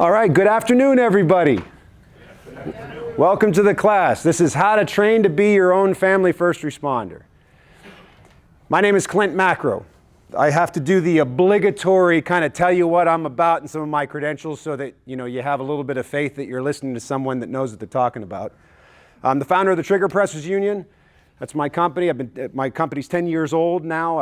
All right, good afternoon, everybody. Good afternoon. Welcome to the class. This is how to train to be your own family first responder. My name is Klint Macro. I have to do the obligatory kind of tell you what I'm about and some of my credentials so that you have a little bit of faith that you're listening to someone that knows what they're talking about. I'm the founder of the Trigger Pressers Union. That's my company. My company's 10 years old now.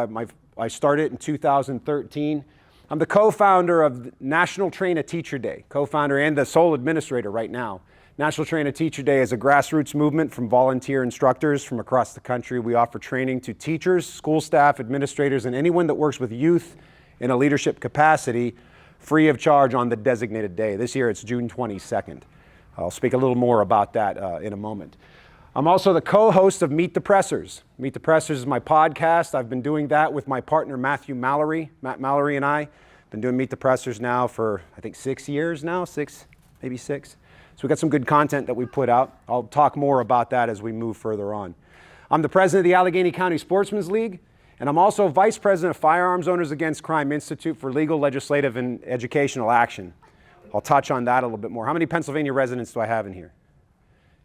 I started it in 2013. I'm the co-founder of National Train-a-Teacher Day, co-founder and the sole administrator right now. National Train-a-Teacher Day is a grassroots movement from volunteer instructors from across the country. We offer training to teachers, school staff, administrators, and anyone that works with youth in a leadership capacity free of charge on the designated day. This year it's June 22nd. I'll speak a little more about that in a moment. I'm also the co-host of Meet the Pressers. Meet the Pressers is my podcast. I've been doing that with my partner, Matt Mallory, and I. Been doing Meet the Pressers now for, I think, 6 years now, maybe six. So we've got some good content that we put out. I'll talk more about that as we move further on. I'm the president of the Allegheny County Sportsman's League, and I'm also vice president of Firearms Owners Against Crime Institute for Legal, Legislative, and Educational Action. I'll touch on that a little bit more. How many Pennsylvania residents do I have in here?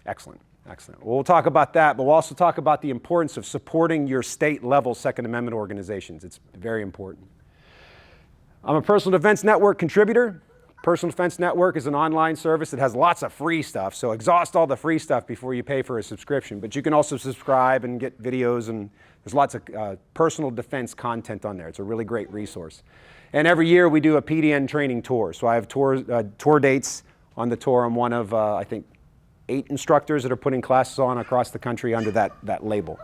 Excellent. Excellent. Well, we'll talk about that, but we'll also talk about the importance of supporting your state-level Second Amendment organizations. It's very important. I'm a Personal Defense Network contributor. Personal Defense Network is an online service that has lots of free stuff, so exhaust all the free stuff before you pay for a subscription. But you can also subscribe and get videos, and there's lots of personal defense content on there. It's a really great resource. And every year we do a PDN training tour. So I have tour dates on the tour. I'm one of, I think, 8 instructors that are putting classes on across the country under that label.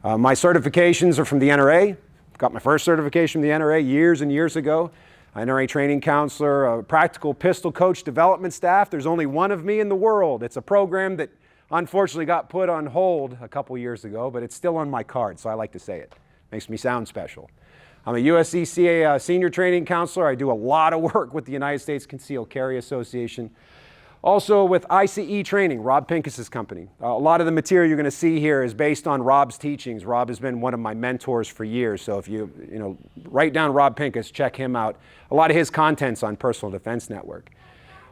My certifications are from the NRA. Got my first certification from the NRA years and years ago. NRA training counselor, a practical pistol coach development staff. There's only one of me in the world. It's a program that unfortunately got put on hold a couple years ago, but it's still on my card, so I like to say it. Makes me sound special. I'm a USCCA senior training counselor. I do a lot of work with the United States Concealed Carry Association. Also with ICE Training, Rob Pincus's company. A lot of the material you're going to see here is based on Rob's teachings. Rob has been one of my mentors for years, so if you write down Rob Pincus, check him out. A lot of his content's on Personal Defense Network.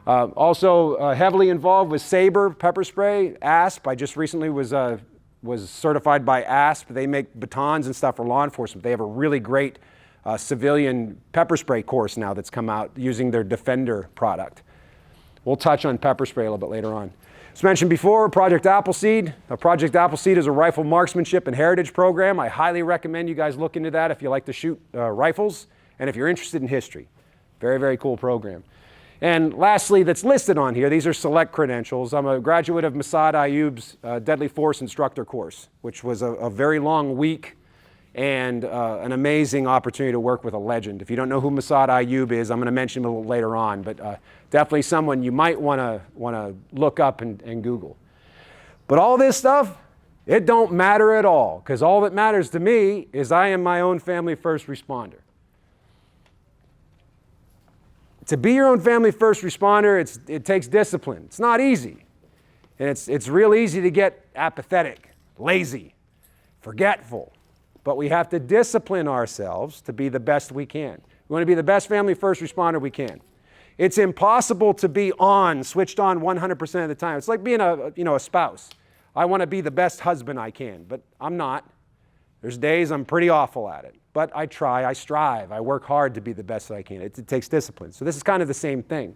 Also heavily involved with Saber pepper spray, ASP. I just recently was certified by ASP. They make batons and stuff for law enforcement. They have a really great civilian pepper spray course now that's come out using their Defender product. We'll touch on pepper spray a little bit later on. As mentioned before, Project Appleseed. Project Appleseed is a rifle marksmanship and heritage program. I highly recommend you guys look into that if you like to shoot rifles and if you're interested in history. Very, very cool program. And lastly, that's listed on here, these are select credentials. I'm a graduate of Massad Ayoub's Deadly Force Instructor course, which was a very long week and an amazing opportunity to work with a legend. If you don't know who Massad Ayoub is, I'm going to mention him a little later on, but definitely someone you might want to look up and Google. But all this stuff, it don't matter at all, because all that matters to me is I am my own family first responder. To be your own family first responder, it takes discipline. It's not easy. And it's real easy to get apathetic, lazy, forgetful. But we have to discipline ourselves to be the best we can. We want to be the best family first responder we can. It's impossible to be switched on 100% of the time. It's like being a spouse. I want to be the best husband I can, but I'm not. There's days I'm pretty awful at it. But I try, I strive, I work hard to be the best that I can. It takes discipline. So this is kind of the same thing.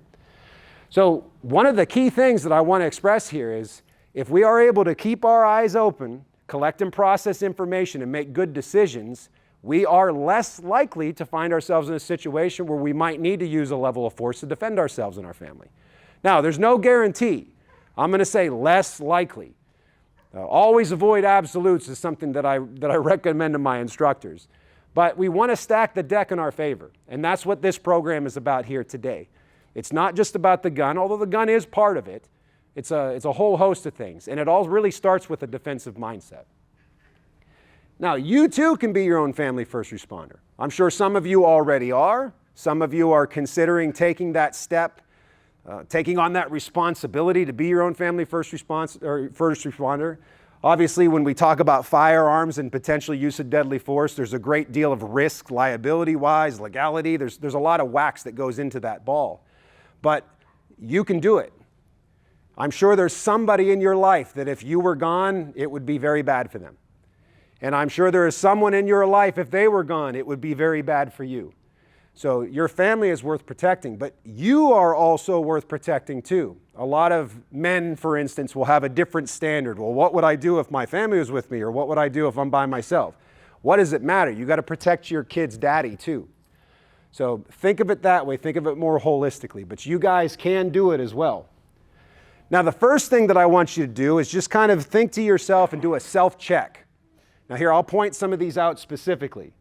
So one of the key things that I want to express here is if we are able to keep our eyes open, collect and process information, and make good decisions, we are less likely to find ourselves in a situation where we might need to use a level of force to defend ourselves and our family. Now, there's no guarantee. I'm going to say less likely. Always avoid absolutes is something that I recommend to my instructors. But we want to stack the deck in our favor, and that's what this program is about here today. It's not just about the gun, although the gun is part of it. It's a whole host of things, and it all really starts with a defensive mindset. Now, you too can be your own family first responder. I'm sure some of you already are. Some of you are considering taking that step, taking on that responsibility to be your own family first responder. Obviously, when we talk about firearms and potential use of deadly force, there's a great deal of risk, liability-wise, legality. There's a lot of wax that goes into that ball. but you can do it. I'm sure there's somebody in your life that if you were gone, it would be very bad for them. And I'm sure there is someone in your life, if they were gone, it would be very bad for you. So your family is worth protecting, but you are also worth protecting too. A lot of men, for instance, will have a different standard. Well, what would I do if my family was with me? Or what would I do if I'm by myself? What does it matter? You got to protect your kid's daddy too. So think of it that way. Think of it more holistically. But you guys can do it as well. Now, the first thing that I want you to do is just kind of think to yourself and do a self-check. Now here, I'll point some of these out specifically.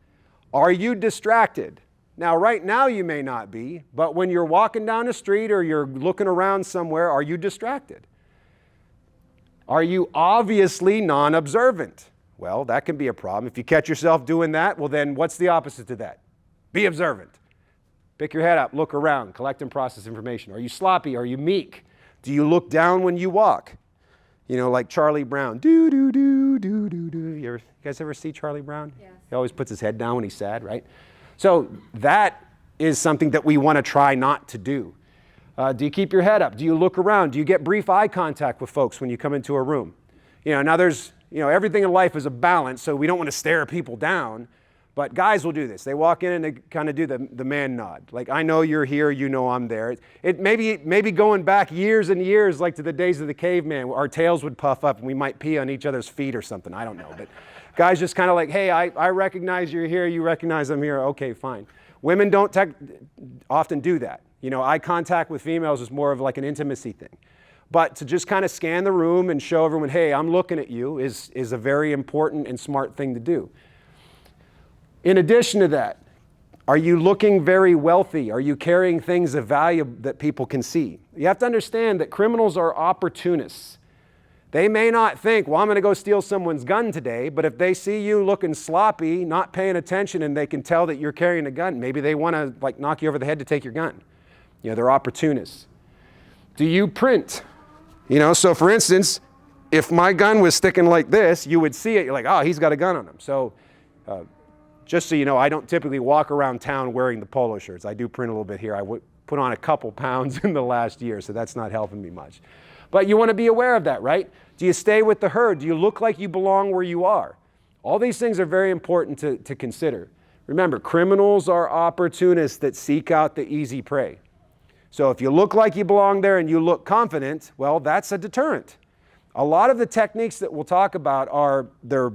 Are you distracted? Now, right now you may not be, but when you're walking down the street or you're looking around somewhere, are you distracted? Are you obviously non-observant? Well, that can be a problem. If you catch yourself doing that, well then what's the opposite to that? Be observant. Pick your head up, look around, collect and process information. Are you sloppy? Are you meek? Do you look down when you walk? You know, like Charlie Brown. Do, do, do, do, do, do. You guys ever see Charlie Brown? Yes. He always puts his head down when he's sad, right? So that is something that we want to try not to do. Do you keep your head up? Do you look around? Do you get brief eye contact with folks when you come into a room? You know, now there's, everything in life is a balance, so we don't want to stare people down. But guys will do this. They walk in and they kind of do the man nod. Like, I know you're here, you know I'm there. It maybe going back years and years, like to the days of the caveman, our tails would puff up and we might pee on each other's feet or something. I don't know. But guys just kind of like, hey, I recognize you're here, you recognize I'm here, okay, fine. Women don't often do that. Eye contact with females is more of like an intimacy thing. But to just kind of scan the room and show everyone, hey, I'm looking at you is a very important and smart thing to do. In addition to that, are you looking very wealthy? Are you carrying things of value that people can see? You have to understand that criminals are opportunists. They may not think, well, I'm going to go steal someone's gun today, but if they see you looking sloppy, not paying attention, and they can tell that you're carrying a gun, maybe they want to like knock you over the head to take your gun. They're opportunists. Do you print? So for instance, if my gun was sticking like this, you would see it. You're like, oh, he's got a gun on him. So just so you know, I don't typically walk around town wearing the polo shirts. I do print a little bit here. I put on a couple pounds in the last year, so that's not helping me much. But you want to be aware of that, right? Do you stay with the herd? Do you look like you belong where you are? All these things are very important to consider. Remember, criminals are opportunists that seek out the easy prey. So if you look like you belong there and you look confident, well, that's a deterrent. A lot of the techniques that we'll talk about they're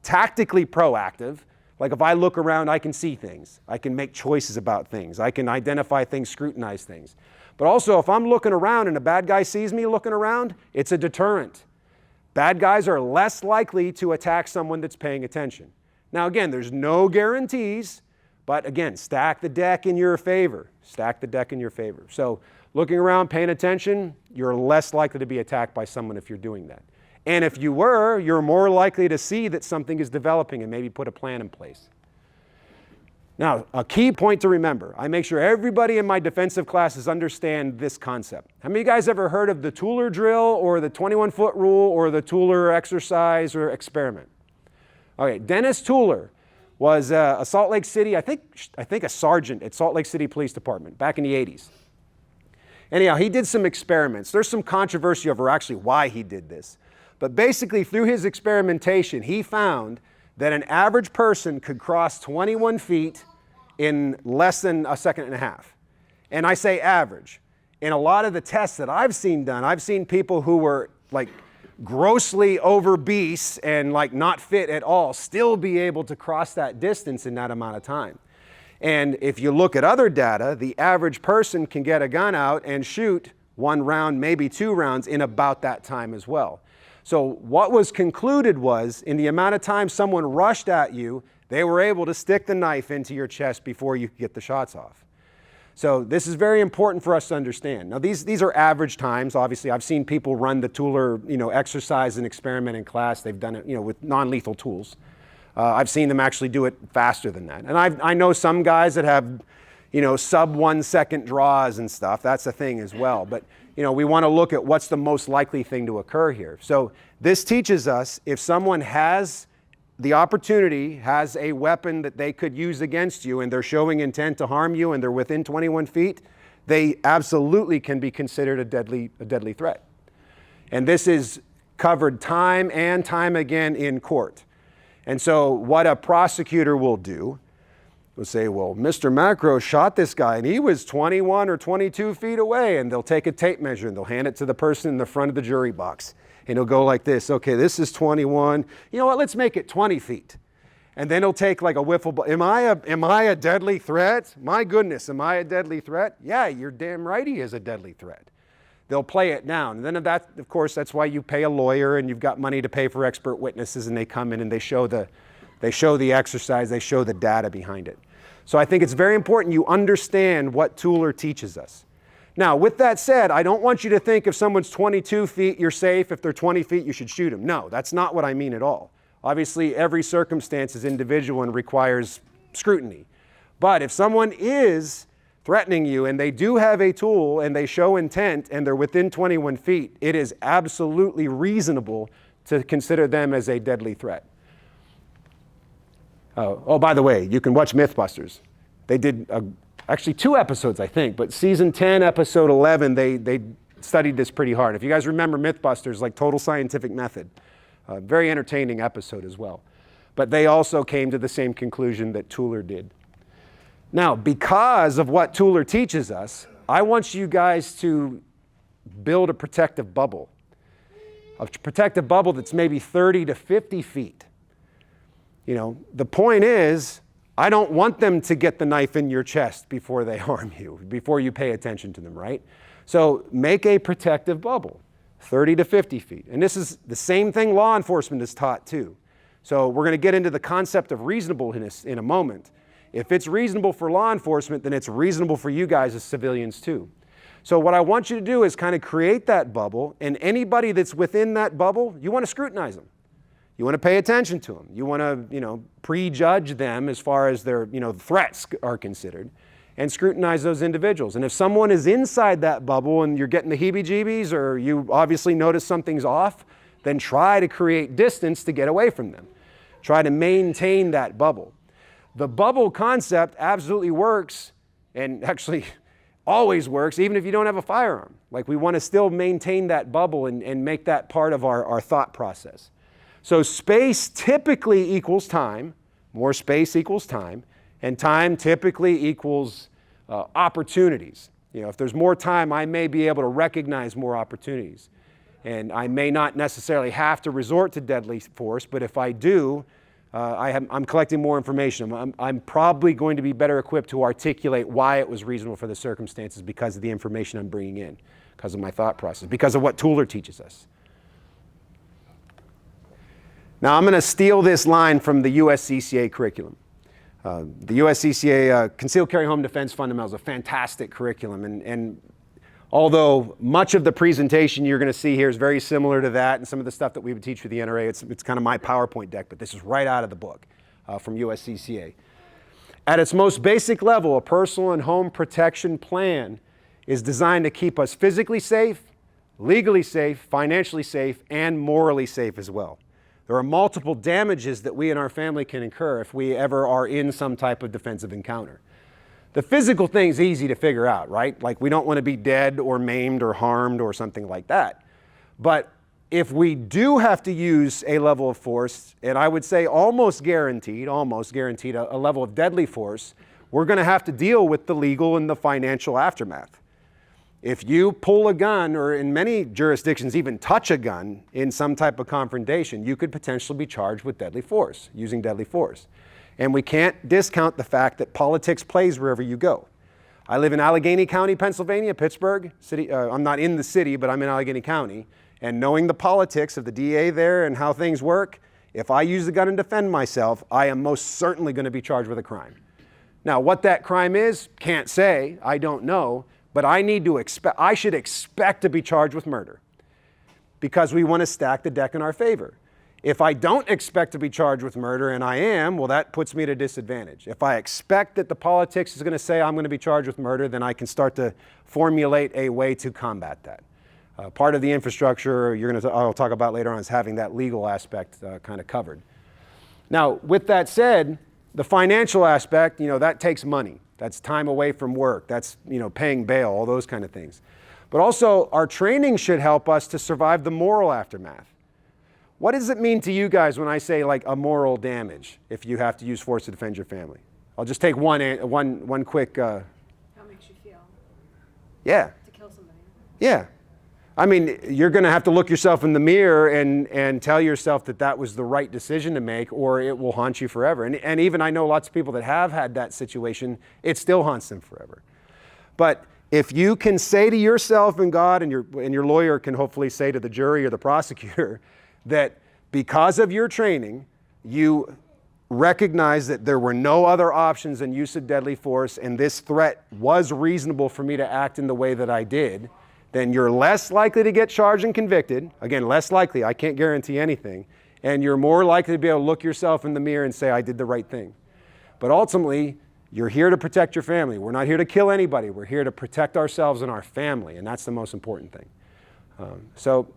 tactically proactive. Like if I look around, I can see things. I can make choices about things. I can identify things, scrutinize things. But also, if I'm looking around and a bad guy sees me looking around, it's a deterrent. Bad guys are less likely to attack someone that's paying attention. Now again, there's no guarantees, but again, stack the deck in your favor. Stack the deck in your favor. So looking around, paying attention, you're less likely to be attacked by someone if you're doing that. And if you were, you're more likely to see that something is developing and maybe put a plan in place. Now, a key point to remember, I make sure everybody in my defensive classes understand this concept. How many of you guys ever heard of the Tueller drill or the 21-foot rule or the Tueller exercise or experiment? Okay, Dennis Tueller was a Salt Lake City, I think a sergeant at Salt Lake City Police Department back in the 80s. Anyhow, he did some experiments. There's some controversy over actually why he did this. But basically, through his experimentation, he found that an average person could cross 21 feet in less than a second and a half. And I say average. In a lot of the tests that I've seen done, I've seen people who were like grossly obese and like not fit at all still be able to cross that distance in that amount of time. And if you look at other data, the average person can get a gun out and shoot one round, maybe two rounds in about that time as well. So what was concluded was, in the amount of time someone rushed at you, they were able to stick the knife into your chest before you could get the shots off. So this is very important for us to understand. Now these are average times. Obviously, I've seen people run the Tueller, exercise and experiment in class. They've done it, with non-lethal tools. I've seen them actually do it faster than that. And I know some guys that have, sub 1 second draws and stuff. That's a thing as well. But we want to look at what's the most likely thing to occur here. So this teaches us if someone has the opportunity, has a weapon that they could use against you, and they're showing intent to harm you and they're within 21 feet, they absolutely can be considered a deadly threat. And this is covered time and time again in court. And so what a prosecutor will do will say, well, Mr. Macro shot this guy and he was 21 or 22 feet away, and they'll take a tape measure and they'll hand it to the person in the front of the jury box. And he'll go like this, okay, this is 21. You know what, let's make it 20 feet. And then he'll take like a wiffle ball. Am I a deadly threat? My goodness, am I a deadly threat? Yeah, you're damn right he is a deadly threat. They'll play it down. And then of course, that's why you pay a lawyer and you've got money to pay for expert witnesses, and they come in and they show the exercise, they show the data behind it. So I think it's very important you understand what Tueller teaches us. Now, with that said, I don't want you to think if someone's 22 feet, you're safe. If they're 20 feet, you should shoot them. No, that's not what I mean at all. Obviously, every circumstance is individual and requires scrutiny. But if someone is threatening you and they do have a tool and they show intent and they're within 21 feet, it is absolutely reasonable to consider them as a deadly threat. Oh, by the way, you can watch Mythbusters. They did actually 2 episodes, I think, but season 10, episode 11, they studied this pretty hard. If you guys remember Mythbusters, like Total Scientific Method, very entertaining episode as well. But they also came to the same conclusion that Tueller did. Now, because of what Tueller teaches us, I want you guys to build a protective bubble. A protective bubble that's maybe 30 to 50 feet. You know, the point is, I don't want them to get the knife in your chest before they harm you, before you pay attention to them, right? So make a protective bubble, 30 to 50 feet. And this is the same thing law enforcement is taught too. So we're going to get into the concept of reasonableness in a moment. If it's reasonable for law enforcement, then it's reasonable for you guys as civilians too. So what I want you to do is kind of create that bubble, and anybody that's within that bubble, you want to scrutinize them. You want to pay attention to them. You want to, prejudge them as far as their, threats are considered, and scrutinize those individuals. And if someone is inside that bubble and you're getting the heebie-jeebies, or you obviously notice something's off, then try to create distance to get away from them. Try to maintain that bubble. The bubble concept absolutely works, and actually always works, even if you don't have a firearm. Like, we want to still maintain that bubble and make that part of our thought process. So space typically equals time, more space equals time, and time typically equals opportunities. If there's more time, I may be able to recognize more opportunities. And I may not necessarily have to resort to deadly force, but if I do, I'm collecting more information. I'm probably going to be better equipped to articulate why it was reasonable for the circumstances because of the information I'm bringing in, because of my thought process, because of what Tueller teaches us. Now, I'm going to steal this line from the USCCA curriculum. The USCCA Concealed Carry Home Defense Fundamentals is a fantastic curriculum. And although much of the presentation you're going to see here is very similar to that and some of the stuff that we would teach for the NRA, it's kind of my PowerPoint deck, but this is right out of the book from USCCA. At its most basic level, a personal and home protection plan is designed to keep us physically safe, legally safe, financially safe, and morally safe as well. There are multiple damages that we and our family can incur if we ever are in some type of defensive encounter. The physical thing's easy to figure out, right? Like, we don't want to be dead or maimed or harmed or something like that. But if we do have to use a level of force, and I would say almost guaranteed a level of deadly force, we're going to have to deal with the legal and the financial aftermath. If you pull a gun, or in many jurisdictions even touch a gun in some type of confrontation, you could potentially be charged with deadly force, using deadly force. And we can't discount the fact that politics plays wherever you go. I live in Allegheny County, Pennsylvania, Pittsburgh city. I'm not in the city, but I'm in Allegheny County. And knowing the politics of the DA there and how things work, if I use the gun and defend myself, I am most certainly going to be charged with a crime. Now, what that crime is, can't say, I don't know. But I should expect to be charged with murder because we want to stack the deck in our favor. If I don't expect to be charged with murder and I am, well, that puts me at a disadvantage. If I expect that the politics is going to say I'm going to be charged with murder, then I can start to formulate a way to combat that. Part of the infrastructure I'll talk about later on is having that legal aspect kind of covered. Now, with that said, the financial aspect, that takes money. That's time away from work. That's, paying bail, all those kind of things. But also, our training should help us to survive the moral aftermath. What does it mean to you guys when I say like a moral damage if you have to use force to defend your family? I'll just take one quick... How makes you feel? Yeah. To kill somebody. Yeah. I mean, you're going to have to look yourself in the mirror and tell yourself that that was the right decision to make, or it will haunt you forever. And even I know lots of people that have had that situation, it still haunts them forever. But if you can say to yourself and God, and your lawyer can hopefully say to the jury or the prosecutor, that because of your training, you recognize that there were no other options than use of deadly force, and this threat was reasonable for me to act in the way that I did, then you're less likely to get charged and convicted. Again, less likely, I can't guarantee anything. And you're more likely to be able to look yourself in the mirror and say, I did the right thing. But ultimately, you're here to protect your family. We're not here to kill anybody. We're here to protect ourselves and our family, and that's the most important thing. So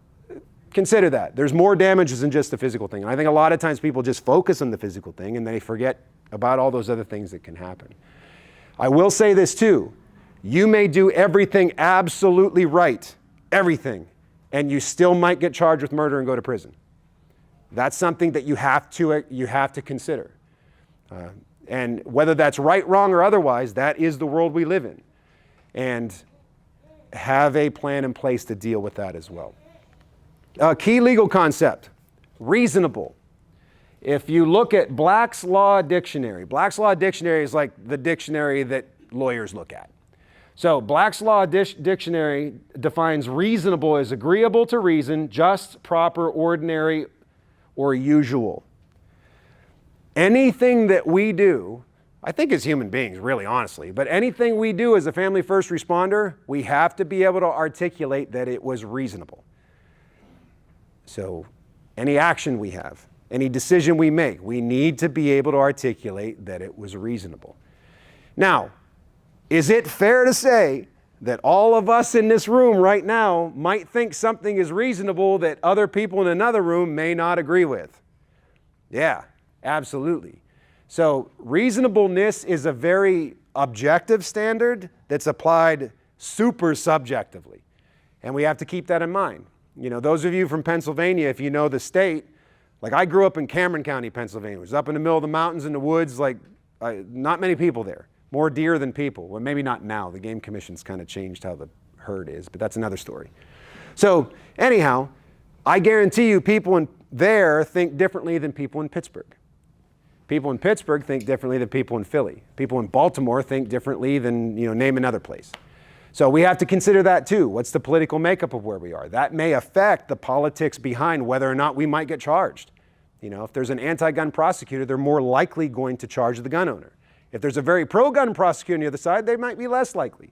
consider that. There's more damages than just the physical thing. And I think a lot of times people just focus on the physical thing and they forget about all those other things that can happen. I will say this too. You may do everything absolutely right, everything, and you still might get charged with murder and go to prison. That's something that you have to consider. And whether that's right, wrong, or otherwise, that is the world we live in. And have a plan in place to deal with that as well. Key legal concept, reasonable. If you look at Black's Law Dictionary is like the dictionary that lawyers look at. So Black's Law Dictionary defines reasonable as agreeable to reason, just, proper, ordinary, or usual. Anything that we do, I think as human beings, really honestly, but anything we do as a family first responder, we have to be able to articulate that it was reasonable. So any action we have, any decision we make, we need to be able to articulate that it was reasonable. Now, is it fair to say that all of us in this room right now might think something is reasonable that other people in another room may not agree with? Yeah, absolutely. So reasonableness is a very objective standard that's applied super subjectively. And we have to keep that in mind. Those of you from Pennsylvania, if you know the state, like I grew up in Cameron County, Pennsylvania. It was up in the middle of the mountains in the woods, not many people there. More deer than people. Well, maybe not now. The Game Commission's kind of changed how the herd is, but that's another story. So anyhow, I guarantee you people in there think differently than people in Pittsburgh. People in Pittsburgh think differently than people in Philly. People in Baltimore think differently than, name another place. So we have to consider that too. What's the political makeup of where we are? That may affect the politics behind whether or not we might get charged. If there's an anti-gun prosecutor, they're more likely going to charge the gun owner. If there's a very pro-gun prosecutor on the other side, they might be less likely.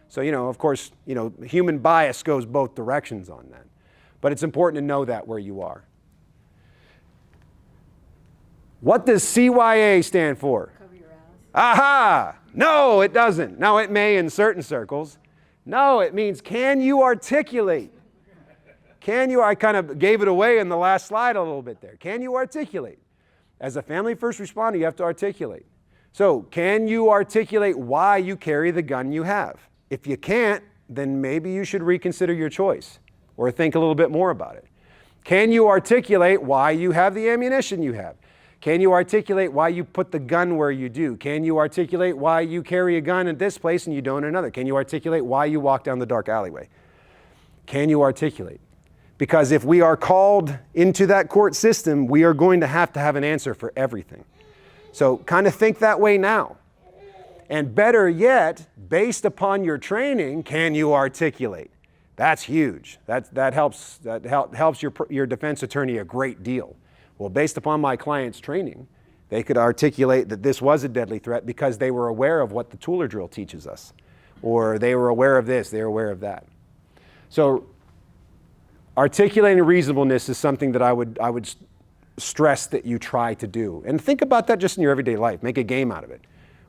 So, of course, human bias goes both directions on that. But it's important to know that where you are. What does CYA stand for? Cover your ass. Aha! No, it doesn't. Now, it may in certain circles. No, it means can you articulate? I kind of gave it away in the last slide a little bit there. Can you articulate? As a family first responder, you have to articulate. So, can you articulate why you carry the gun you have? If you can't, then maybe you should reconsider your choice or think a little bit more about it. Can you articulate why you have the ammunition you have? Can you articulate why you put the gun where you do? Can you articulate why you carry a gun at this place and you don't in another? Can you articulate why you walk down the dark alleyway? Can you articulate? Because if we are called into that court system, we are going to have an answer for everything. So kind of think that way now. And better yet, based upon your training, can you articulate? That's huge. That helps your defense attorney a great deal. Well, based upon my client's training, they could articulate that this was a deadly threat because they were aware of what the Tueller drill teaches us. Or they were aware of this, they were aware of that. So articulating reasonableness is something that I would stress that you try to do. And think about that just in your everyday life. Make a game out of it.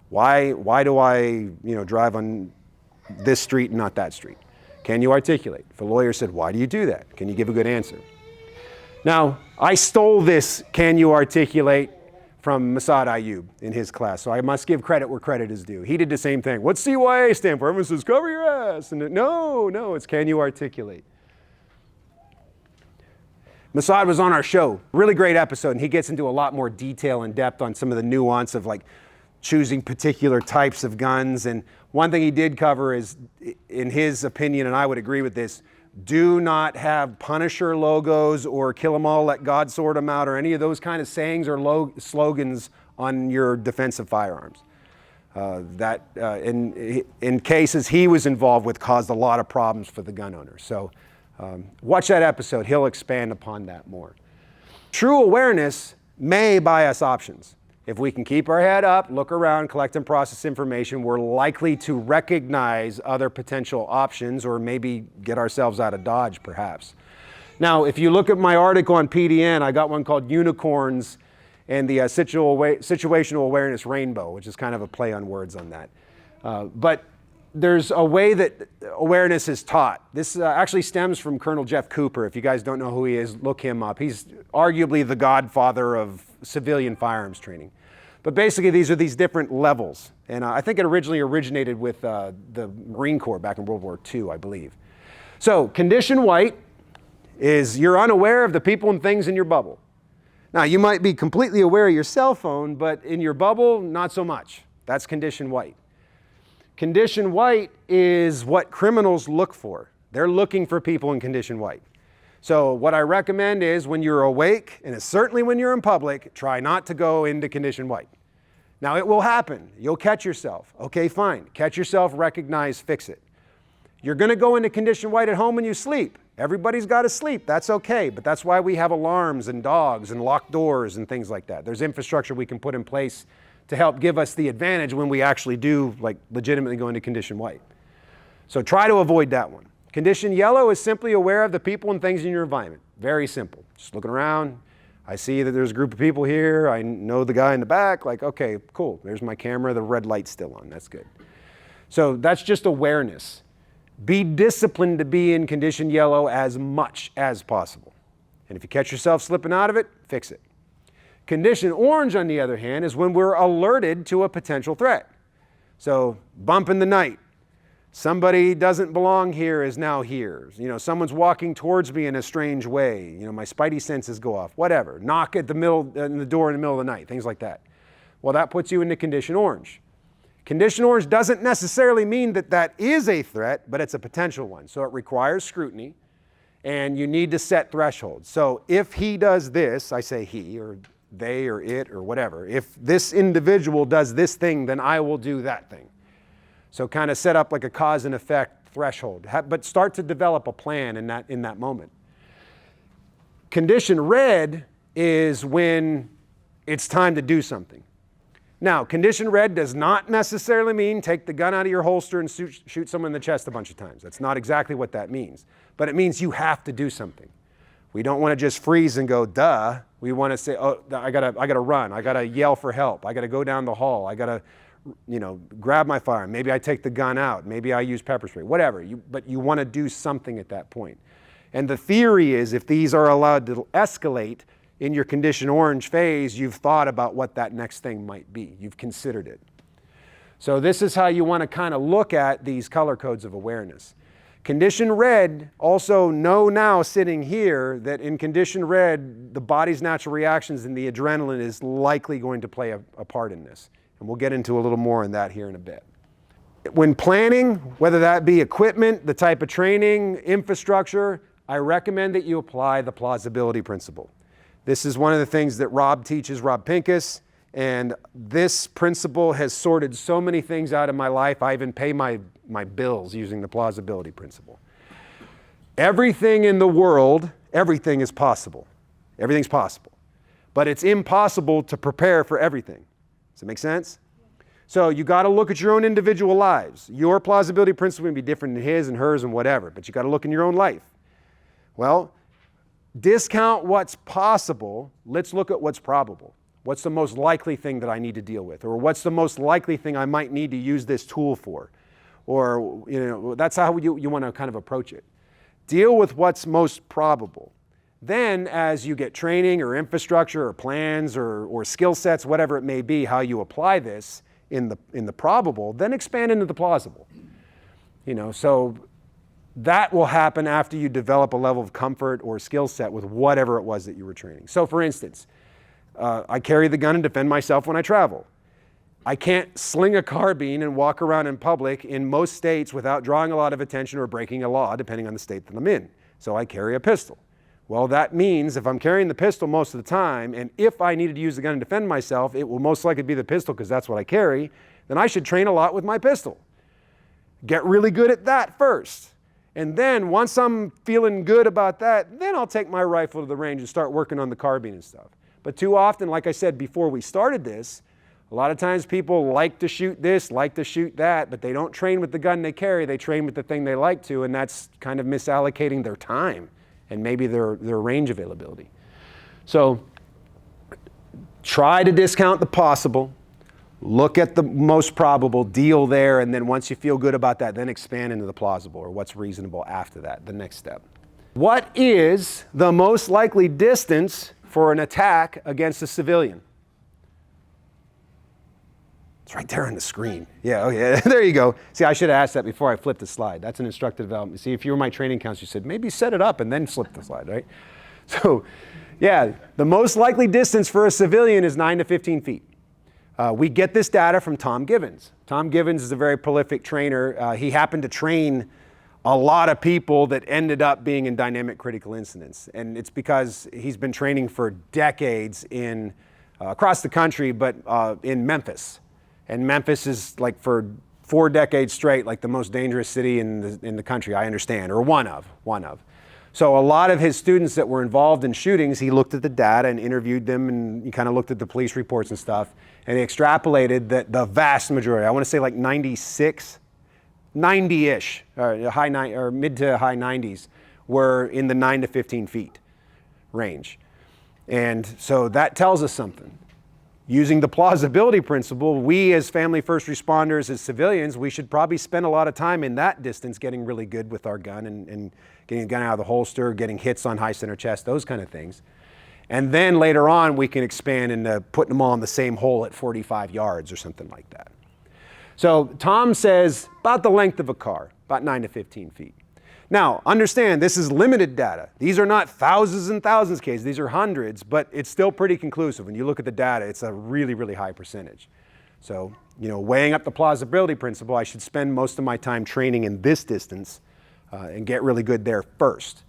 Why do I drive on this street and not that street? Can you articulate? If a lawyer said, why do you do that? Can you give a good answer? Now, I stole this can you articulate from Massad Ayub in his class. So I must give credit where credit is due. He did the same thing. What's CYA stand for? Everyone says, cover your ass. And no, it's can you articulate? Massad was on our show. Really great episode, and he gets into a lot more detail and depth on some of the nuance of like choosing particular types of guns. And one thing he did cover is, in his opinion, and I would agree with this, do not have Punisher logos or kill 'em all, let God sort 'em out, or any of those kind of sayings or slogans on your defensive firearms. That in cases he was involved with caused a lot of problems for the gun owners. So watch that episode. He'll expand upon that more. True awareness may buy us options. If we can keep our head up, look around, collect and process information, we're likely to recognize other potential options or maybe get ourselves out of Dodge, perhaps. Now, if you look at my article on PDN, I got one called Unicorns and the Situational Awareness Rainbow, which is kind of a play on words on that. But there's a way that awareness is taught. This actually stems from Colonel Jeff Cooper. If you guys don't know who he is, look him up. He's arguably the godfather of civilian firearms training. But basically, these are these different levels. And I think it originally originated with the Marine Corps back in World War II, I believe. So condition white is you're unaware of the people and things in your bubble. Now, you might be completely aware of your cell phone, but in your bubble, not so much. That's condition white. Condition white is what criminals look for. They're looking for people in condition white. So what I recommend is when you're awake, and certainly when you're in public, try not to go into condition white. Now it will happen. You'll catch yourself. Okay, fine. Catch yourself, recognize, fix it. You're going to go into condition white at home when you sleep. Everybody's got to sleep. That's okay. But that's why we have alarms and dogs and locked doors and things like that. There's infrastructure we can put in place to help give us the advantage when we actually do like legitimately go into condition white. So try to avoid that one. Condition yellow is simply aware of the people and things in your environment. Very simple. Just looking around. I see that there's a group of people here. I know the guy in the back. Like, okay, cool. There's my camera. The red light's still on. That's good. So that's just awareness. Be disciplined to be in condition yellow as much as possible. And if you catch yourself slipping out of it, fix it. Condition orange, on the other hand, is when we're alerted to a potential threat. So bump in the night. Somebody doesn't belong here is now here. You know, someone's walking towards me in a strange way. You know, my spidey senses go off. Whatever. Knock at the door in the middle of the night. Things like that. Well, that puts you into condition orange. Condition orange doesn't necessarily mean that that is a threat, but it's a potential one. So it requires scrutiny, and you need to set thresholds. So if he does this, I say he or they or it or whatever. If this individual does this thing, then I will do that thing. So kind of set up like a cause and effect threshold, but start to develop a plan in that moment. Condition red is when it's time to do something. Now, condition red does not necessarily mean take the gun out of your holster and shoot someone in the chest a bunch of times. That's not exactly what that means. But it means you have to do something. We don't want to just freeze and go, duh. We want to say, oh, I gotta run. I gotta yell for help. I gotta go down the hall. I gotta, grab my firearm. Maybe I take the gun out. Maybe I use pepper spray. Whatever. But you want to do something at that point. And the theory is if these are allowed to escalate in your condition orange phase, you've thought about what that next thing might be. You've considered it. So this is how you want to kind of look at these color codes of awareness. Condition red, also know now sitting here that in condition red, the body's natural reactions and the adrenaline is likely going to play a part in this. And we'll get into a little more on that here in a bit. When planning, whether that be equipment, the type of training, infrastructure, I recommend that you apply the plausibility principle. This is one of the things that Rob teaches, Rob Pincus, and this principle has sorted so many things out of my life. I even pay my bills using the plausibility principle. Everything in the world, everything is possible. Everything's possible. But it's impossible to prepare for everything. Does that make sense? So you got to look at your own individual lives. Your plausibility principle can be different than his and hers and whatever, but you got to look in your own life. Well, discount what's possible. Let's look at what's probable. What's the most likely thing that I need to deal with? Or what's the most likely thing I might need to use this tool for? Or, that's how you want to kind of approach it. Deal with what's most probable. Then as you get training or infrastructure or plans or skill sets, whatever it may be, how you apply this in the probable, then expand into the plausible. So that will happen after you develop a level of comfort or skill set with whatever it was that you were training. So for instance, I carry the gun and defend myself when I travel. I can't sling a carbine and walk around in public in most states without drawing a lot of attention or breaking a law, depending on the state that I'm in. So I carry a pistol. Well, that means if I'm carrying the pistol most of the time, and if I needed to use the gun to defend myself, it will most likely be the pistol because that's what I carry, then I should train a lot with my pistol. Get really good at that first. And then once I'm feeling good about that, then I'll take my rifle to the range and start working on the carbine and stuff. But too often, like I said before we started this, a lot of times people like to shoot this, like to shoot that, but they don't train with the gun they carry, they train with the thing they like to, and that's kind of misallocating their time and maybe their range availability. So try to discount the possible, look at the most probable, deal there, and then once you feel good about that, then expand into the plausible or what's reasonable after that, the next step. What is the most likely distance for an attack against a civilian? It's right there on the screen. Yeah, okay, there you go. See, I should have asked that before I flipped the slide. That's an instructive development. See, if you were my training counselor, you said, maybe set it up and then flip the slide, right? So, yeah, the most likely distance for a civilian is 9 to 15 feet. We get this data from Tom Givens. Tom Givens is a very prolific trainer. He happened to train a lot of people that ended up being in dynamic critical incidents. And it's because he's been training for decades across the country, but in Memphis. And Memphis is like for 4 decades straight, like the most dangerous city in the country, I understand, or one of. So a lot of his students that were involved in shootings, he looked at the data and interviewed them, and he kind of looked at the police reports and stuff, and he extrapolated that the vast majority, I want to say like 90-ish, or mid to high 90s, were in the 9 to 15 feet range. And so that tells us something. Using the plausibility principle, we as family first responders, as civilians, we should probably spend a lot of time in that distance getting really good with our gun and getting the gun out of the holster, getting hits on high center chest, those kind of things. And then later on, we can expand into putting them all in the same hole at 45 yards or something like that. So Tom says about the length of a car, about 9 to 15 feet. Now, understand, this is limited data. These are not thousands and thousands of cases. These are hundreds, but it's still pretty conclusive. When you look at the data, it's a really, really high percentage. So, weighing up the plausibility principle, I should spend most of my time training in this distance and get really good there first.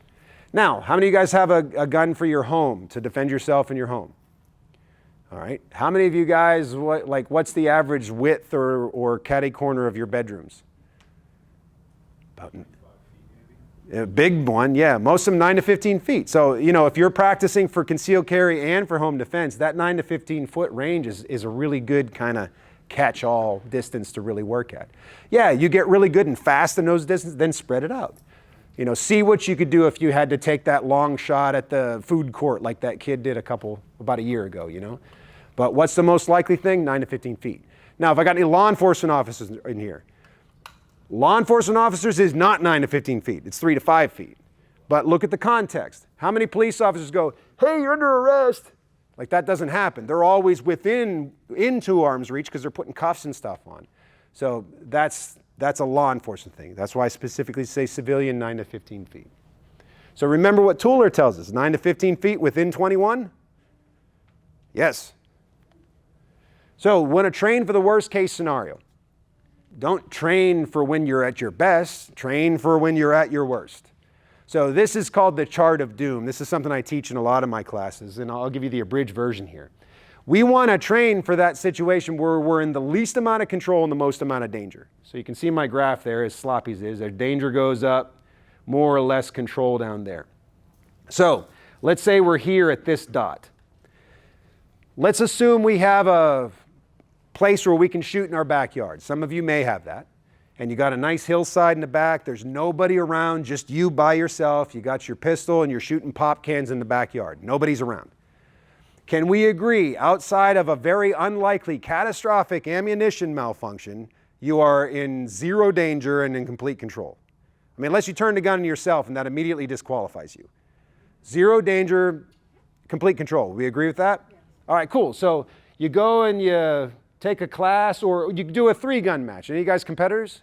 Now, how many of you guys have a gun for your home, to defend yourself in your home? All right. How many of you guys, what's the average width or catty corner of your bedrooms? About a big one, yeah. Most of them 9 to 15 feet. So, if you're practicing for concealed carry and for home defense, that 9 to 15 foot range is a really good kind of catch-all distance to really work at. Yeah, you get really good and fast in those distances, then spread it out. See what you could do if you had to take that long shot at the food court like that kid did about a year ago, But what's the most likely thing? 9 to 15 feet. Now, if I got any law enforcement officers in here, law enforcement officers is not 9 to 15 feet. It's 3 to 5 feet. But look at the context. How many police officers go, hey, you're under arrest? Like, that doesn't happen. They're always into arm's reach because they're putting cuffs and stuff on. So that's a law enforcement thing. That's why I specifically say civilian 9 to 15 feet. So remember what Tueller tells us, 9 to 15 feet within 21? Yes. So want to train for the worst case scenario. Don't train for when you're at your best, train for when you're at your worst. So this is called the chart of doom. This is something I teach in a lot of my classes, and I'll give you the abridged version here. We want to train for that situation where we're in the least amount of control and the most amount of danger. So you can see my graph there, as sloppy as it is. Their danger goes up, more or less control down there. So let's say we're here at this dot. Let's assume we have a place where we can shoot in our backyard. Some of you may have that. And you got a nice hillside in the back. There's nobody around, just you by yourself. You got your pistol and you're shooting pop cans in the backyard. Nobody's around. Can we agree, outside of a very unlikely catastrophic ammunition malfunction, you are in zero danger and in complete control? I mean, unless you turn the gun on yourself and that immediately disqualifies you. Zero danger, complete control. We agree with that? Yes. All right, cool. So you go and you take a class, or you do a 3-gun match. Any of you guys competitors?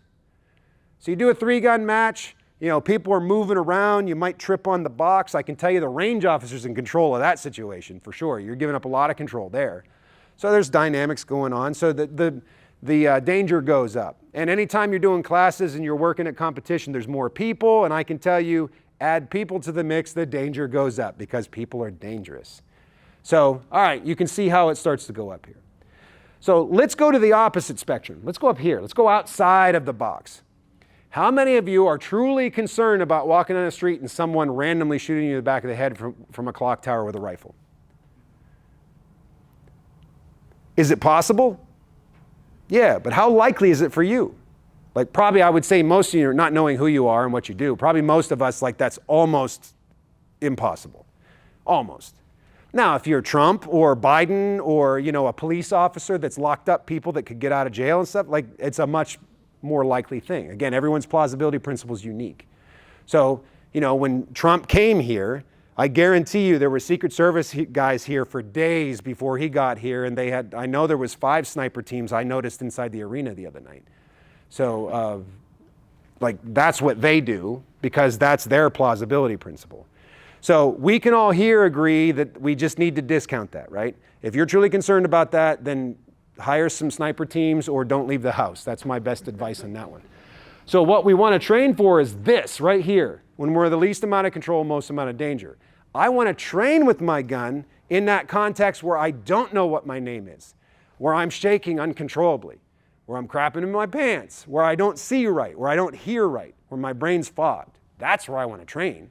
So you do a 3-gun match. You know, people are moving around. You might trip on the box. I can tell you the range officer's in control of that situation for sure. You're giving up a lot of control there. So there's dynamics going on. So the danger goes up. And anytime you're doing classes and you're working at competition, there's more people. And I can tell you, add people to the mix, the danger goes up because people are dangerous. So, all right, you can see how it starts to go up here. So let's go to the opposite spectrum. Let's go up here. Let's go outside of the box. How many of you are truly concerned about walking on the street and someone randomly shooting you in the back of the head from a clock tower with a rifle? Is it possible? Yeah, but how likely is it for you? Like probably I would say most of you, not knowing who you are and what you do, probably most of us, like that's almost impossible. Almost. Now, if you're Trump or Biden or, you know, a police officer that's locked up people that could get out of jail and stuff, like it's a much more likely thing. Again, everyone's plausibility principle is unique. So, you know, when Trump came here, I guarantee you there were Secret Service guys here for days before he got here, and they had, I know there was 5 sniper teams I noticed inside the arena the other night. So, like that's what they do because that's their plausibility principle. So we can all here agree that we just need to discount that, right? If you're truly concerned about that, then hire some sniper teams or don't leave the house. That's my best advice on that one. So what we want to train for is this right here. When we're the least amount of control, most amount of danger. I want to train with my gun in that context where I don't know what my name is, where I'm shaking uncontrollably, where I'm crapping in my pants, where I don't see right, where I don't hear right, where my brain's fogged. That's where I want to train.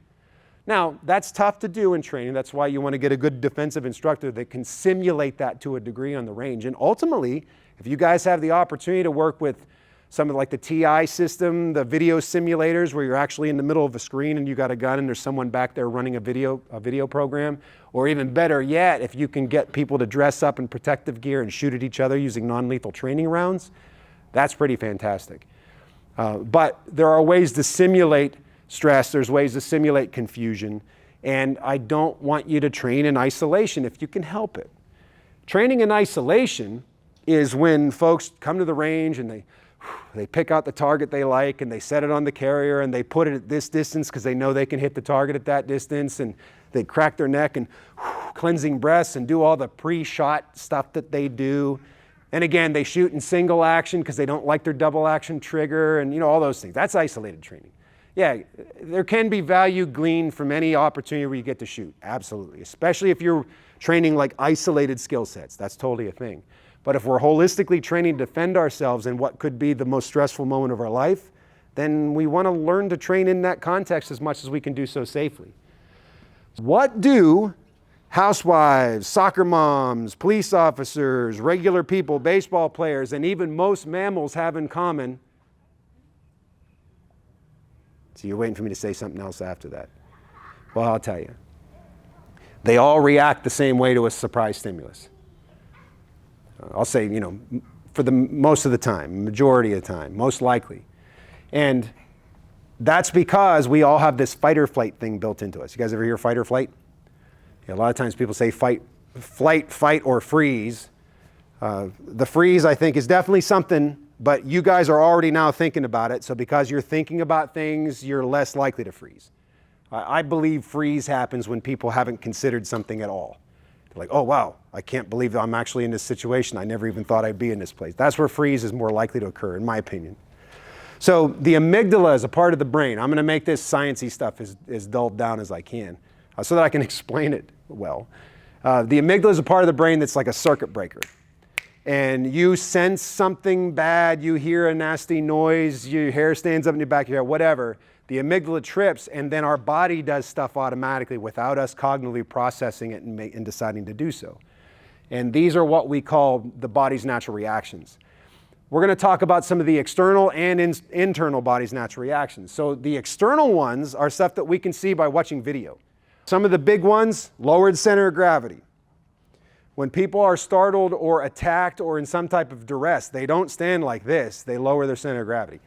Now, that's tough to do in training. That's why you want to get a good defensive instructor that can simulate that to a degree on the range. And ultimately, if you guys have the opportunity to work with some of like the TI system, the video simulators where you're actually in the middle of a screen and you got a gun and there's someone back there running a video program, or even better yet, if you can get people to dress up in protective gear and shoot at each other using non-lethal training rounds, that's pretty fantastic. But there are ways to simulate stress, there's ways to simulate confusion, and I don't want you to train in isolation if you can help it. Training in isolation is when folks come to the range and they pick out the target they like and they set it on the carrier and they put it at this distance because they know they can hit the target at that distance, and they crack their neck and cleansing breaths and do all the pre-shot stuff that they do. And again, they shoot in single action because they don't like their double action trigger and all those things. That's isolated training. Yeah, there can be value gleaned from any opportunity where you get to shoot, absolutely. Especially if you're training like isolated skill sets, that's totally a thing. But if we're holistically training to defend ourselves in what could be the most stressful moment of our life, then we want to learn to train in that context as much as we can do so safely. What do housewives, soccer moms, police officers, regular people, baseball players, and even most mammals have in common? So you're waiting for me to say something else after that. Well, I'll tell you. They all react the same way to a surprise stimulus. I'll say, for the most of the time, majority of the time, most likely. And that's because we all have this fight or flight thing built into us. You guys ever hear fight or flight? Yeah, a lot of times people say flight, fight, or freeze. The freeze, I think, is definitely something, but you guys are already now thinking about it. So because you're thinking about things, you're less likely to freeze. I believe freeze happens when people haven't considered something at all. They're like, oh, wow, I can't believe that I'm actually in this situation. I never even thought I'd be in this place. That's where freeze is more likely to occur, in my opinion. So the amygdala is a part of the brain. I'm going to make this sciencey stuff as dulled down as I can so that I can explain it well. The amygdala is a part of the brain that's like a circuit breaker. And you sense something bad, you hear a nasty noise, your hair stands up in your back of your head, whatever. The amygdala trips, and then our body does stuff automatically without us cognitively processing it and deciding to do so. And these are what we call the body's natural reactions. We're going to talk about some of the external and internal body's natural reactions. So the external ones are stuff that we can see by watching video. Some of the big ones, lowered center of gravity. When people are startled or attacked or in some type of duress, they don't stand like this. They lower their center of gravity.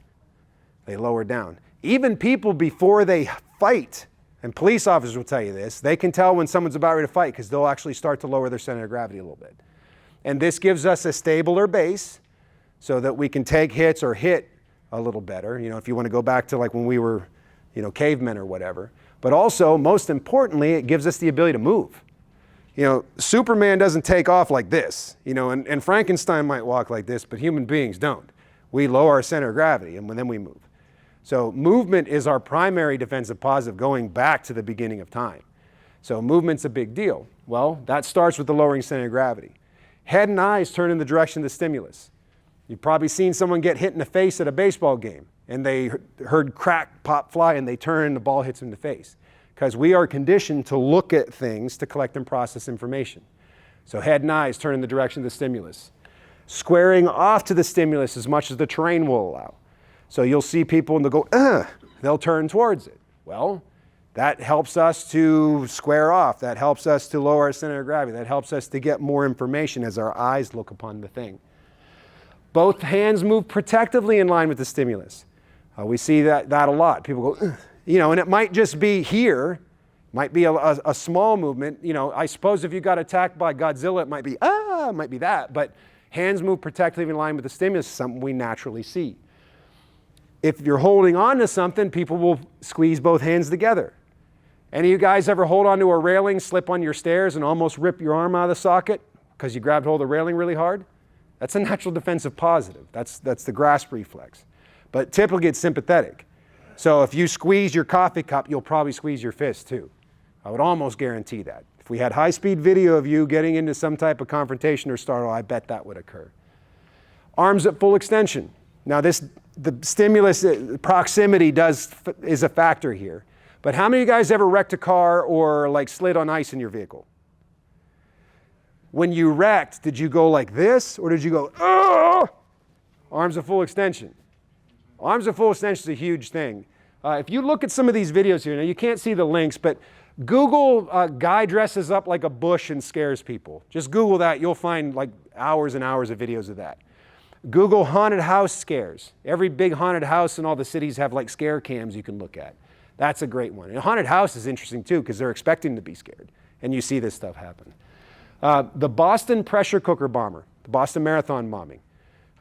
They lower down. Even people before they fight and police officers will tell you this, they can tell when someone's about ready to fight because they'll actually start to lower their center of gravity a little bit. And this gives us a stabler base so that we can take hits or hit a little better, if you want to go back to like when we were, cavemen or whatever. But also, most importantly, it gives us the ability to move. Superman doesn't take off like this, and Frankenstein might walk like this, but human beings don't. We lower our center of gravity and then we move. So movement is our primary defensive positive going back to the beginning of time. So movement's a big deal. Well, that starts with the lowering center of gravity. Head and eyes turn in the direction of the stimulus. You've probably seen someone get hit in the face at a baseball game and they heard crack, pop, fly, and they turn and the ball hits them in the face. Because we are conditioned to look at things to collect and process information. So head and eyes turn in the direction of the stimulus. Squaring off to the stimulus as much as the terrain will allow. So you'll see people and they'll go, they'll turn towards it. Well, that helps us to square off. That helps us to lower our center of gravity. That helps us to get more information as our eyes look upon the thing. Both hands move protectively in line with the stimulus. We see that a lot. People go, and it might just be here, might be a small movement. I suppose if you got attacked by Godzilla, it might be that. But hands move protectively in line with the stimulus, something we naturally see. If you're holding on to something, people will squeeze both hands together. Any of you guys ever hold onto a railing, slip on your stairs, and almost rip your arm out of the socket because you grabbed hold of the railing really hard? That's a natural defensive positive. That's the grasp reflex. But typically it's sympathetic. So if you squeeze your coffee cup, you'll probably squeeze your fist too. I would almost guarantee that. If we had high-speed video of you getting into some type of confrontation or startle, I bet that would occur. Arms at full extension. Now the stimulus, proximity is a factor here. But how many of you guys ever wrecked a car or like slid on ice in your vehicle? When you wrecked, did you go like this or did you go, oh? Arms at full extension. Arms at full extension is a huge thing. If you look at some of these videos here, now you can't see the links, but Google guy dresses up like a bush and scares people. Just Google that. You'll find like hours and hours of videos of that. Google haunted house scares. Every big haunted house in all the cities have like scare cams you can look at. That's a great one. And a haunted house is interesting too because they're expecting to be scared. And you see this stuff happen. The Boston pressure cooker bomber, the Boston Marathon bombing.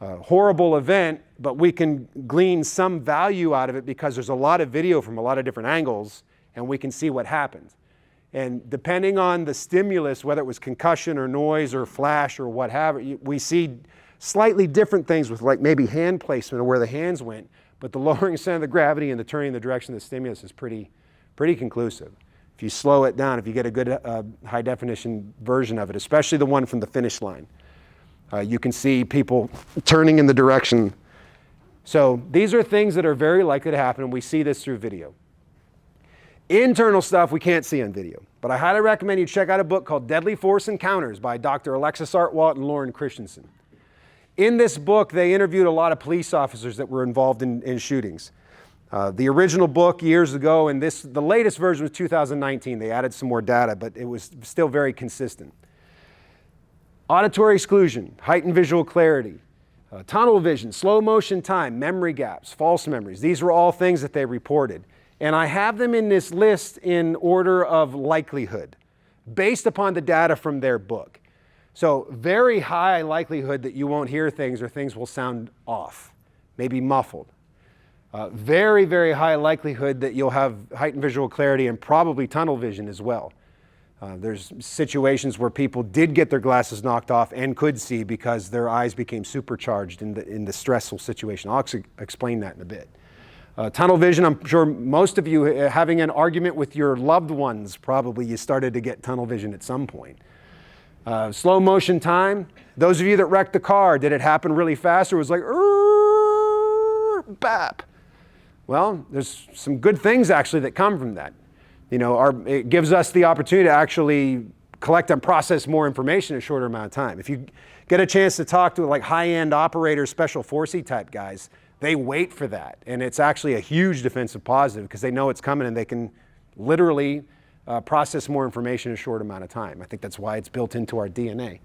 Horrible event, but we can glean some value out of it because there's a lot of video from a lot of different angles and we can see what happened. And depending on the stimulus, whether it was concussion or noise or flash or what have you, we see slightly different things with like maybe hand placement or where the hands went, but the lowering center of the gravity and the turning the direction of the stimulus is pretty conclusive. If you slow it down, if you get a good high definition version of it, especially the one from the finish line, you can see people turning in the direction. So these are things that are very likely to happen, and we see this through video. Internal stuff we can't see on video, but I highly recommend you check out a book called Deadly Force Encounters by Dr. Alexis Artwalt and Lauren Christensen. In this book, they interviewed a lot of police officers that were involved in shootings. The original book years ago, and the latest version was 2019. They added some more data, but it was still very consistent. Auditory exclusion, heightened visual clarity, tunnel vision, slow motion time, memory gaps, false memories. These were all things that they reported. And I have them in this list in order of likelihood, based upon the data from their book. So very high likelihood that you won't hear things or things will sound off, maybe muffled. Very, very high likelihood that you'll have heightened visual clarity and probably tunnel vision as well. There's situations where people did get their glasses knocked off and could see because their eyes became supercharged in the stressful situation. I'll explain that in a bit. Tunnel vision, I'm sure most of you having an argument with your loved ones, probably you started to get tunnel vision at some point. Slow motion time, those of you that wrecked the car, did it happen really fast or was like, bap? Well, there's some good things actually that come from that. It gives us the opportunity to actually collect and process more information in a shorter amount of time. If you get a chance to talk to like high-end operators, special forcey type guys, they wait for that. And it's actually a huge defensive positive because they know it's coming and they can literally process more information in a short amount of time. I think that's why it's built into our DNA.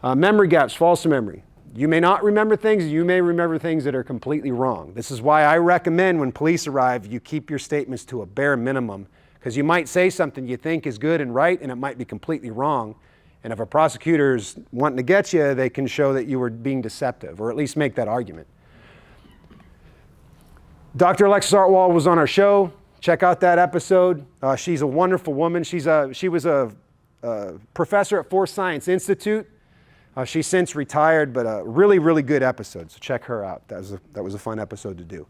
Memory gaps, false memory. You may not remember things, you may remember things that are completely wrong. This is why I recommend when police arrive, you keep your statements to a bare minimum Because you might say something you think is good and right, and it might be completely wrong. And if a prosecutor's wanting to get you, they can show that you were being deceptive, or at least make that argument. Dr. Alexis Artwell was on our show. Check out that episode. She's a wonderful woman. She was a professor at Force Science Institute. She's since retired, but a really, really good episode. So check her out. That was a fun episode to do.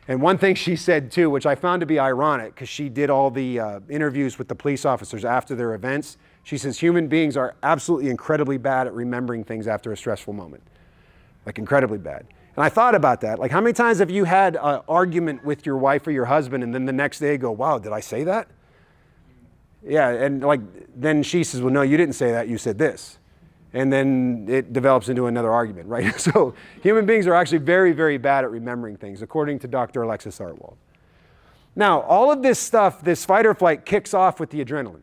And one thing she said too, which I found to be ironic, because she did all the interviews with the police officers after their events. She says human beings are absolutely incredibly bad at remembering things after a stressful moment. Like incredibly bad. And I thought about that. Like, how many times have you had an argument with your wife or your husband and then the next day go, wow, did I say that? Yeah, and like, then she says, well, no, you didn't say that, you said this. And then it develops into another argument, right? So human beings are actually very, very bad at remembering things, according to Dr. Alexis Artwell. Now, all of this stuff, this fight or flight, kicks off with the adrenaline.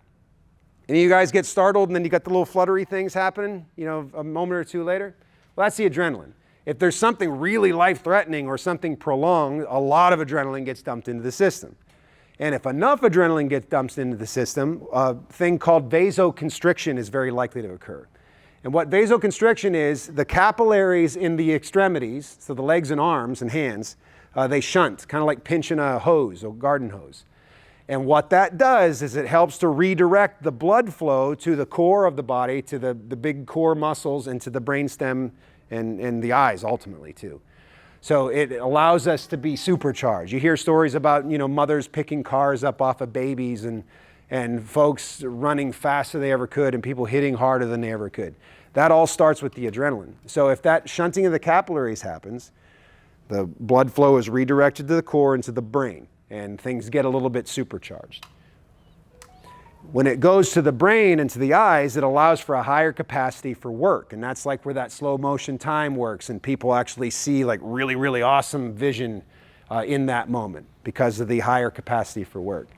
And you guys get startled, and then you got the little fluttery things happening, a moment or two later. Well, that's the adrenaline. If there's something really life-threatening or something prolonged, a lot of adrenaline gets dumped into the system. And if enough adrenaline gets dumped into the system, a thing called vasoconstriction is very likely to occur. And what vasoconstriction is, the capillaries in the extremities, so the legs and arms and hands, they shunt, kind of like pinching a hose, a garden hose. And what that does is it helps to redirect the blood flow to the core of the body, to the big core muscles, and to the brainstem and the eyes ultimately too. So it allows us to be supercharged. You hear stories about mothers picking cars up off of babies and folks running faster than they ever could and people hitting harder than they ever could. That all starts with the adrenaline. So if that shunting of the capillaries happens, the blood flow is redirected to the core and to the brain, and things get a little bit supercharged. When it goes to the brain and to the eyes, it allows for a higher capacity for work. And that's like where that slow motion time works, and people actually see like really, really awesome vision in that moment because of the higher capacity for work.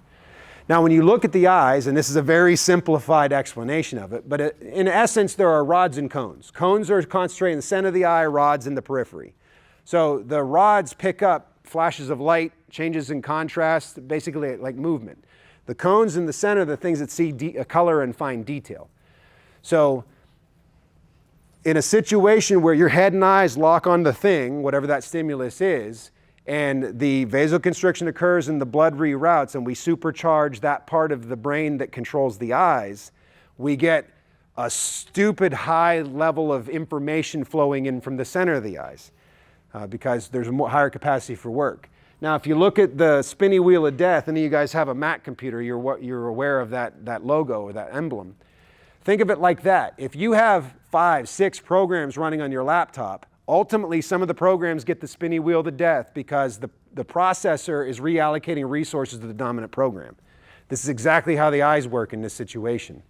Now, when you look at the eyes, and this is a very simplified explanation of it, but in essence, there are rods and cones. Cones are concentrated in the center of the eye, rods in the periphery. So the rods pick up flashes of light, changes in contrast, basically like movement. The cones in the center are the things that see color and fine detail. So in a situation where your head and eyes lock on the thing, whatever that stimulus is, and the vasoconstriction occurs and the blood reroutes, and we supercharge that part of the brain that controls the eyes, we get a stupid high level of information flowing in from the center of the eyes because there's a higher capacity for work. Now, if you look at the spinny wheel of death, and you guys have a Mac computer, you're aware of that logo or that emblem. Think of it like that. If you have 5, 6 programs running on your laptop, ultimately some of the programs get the spinny wheel of death because the processor is reallocating resources to the dominant program. This is exactly how the eyes work in this situation.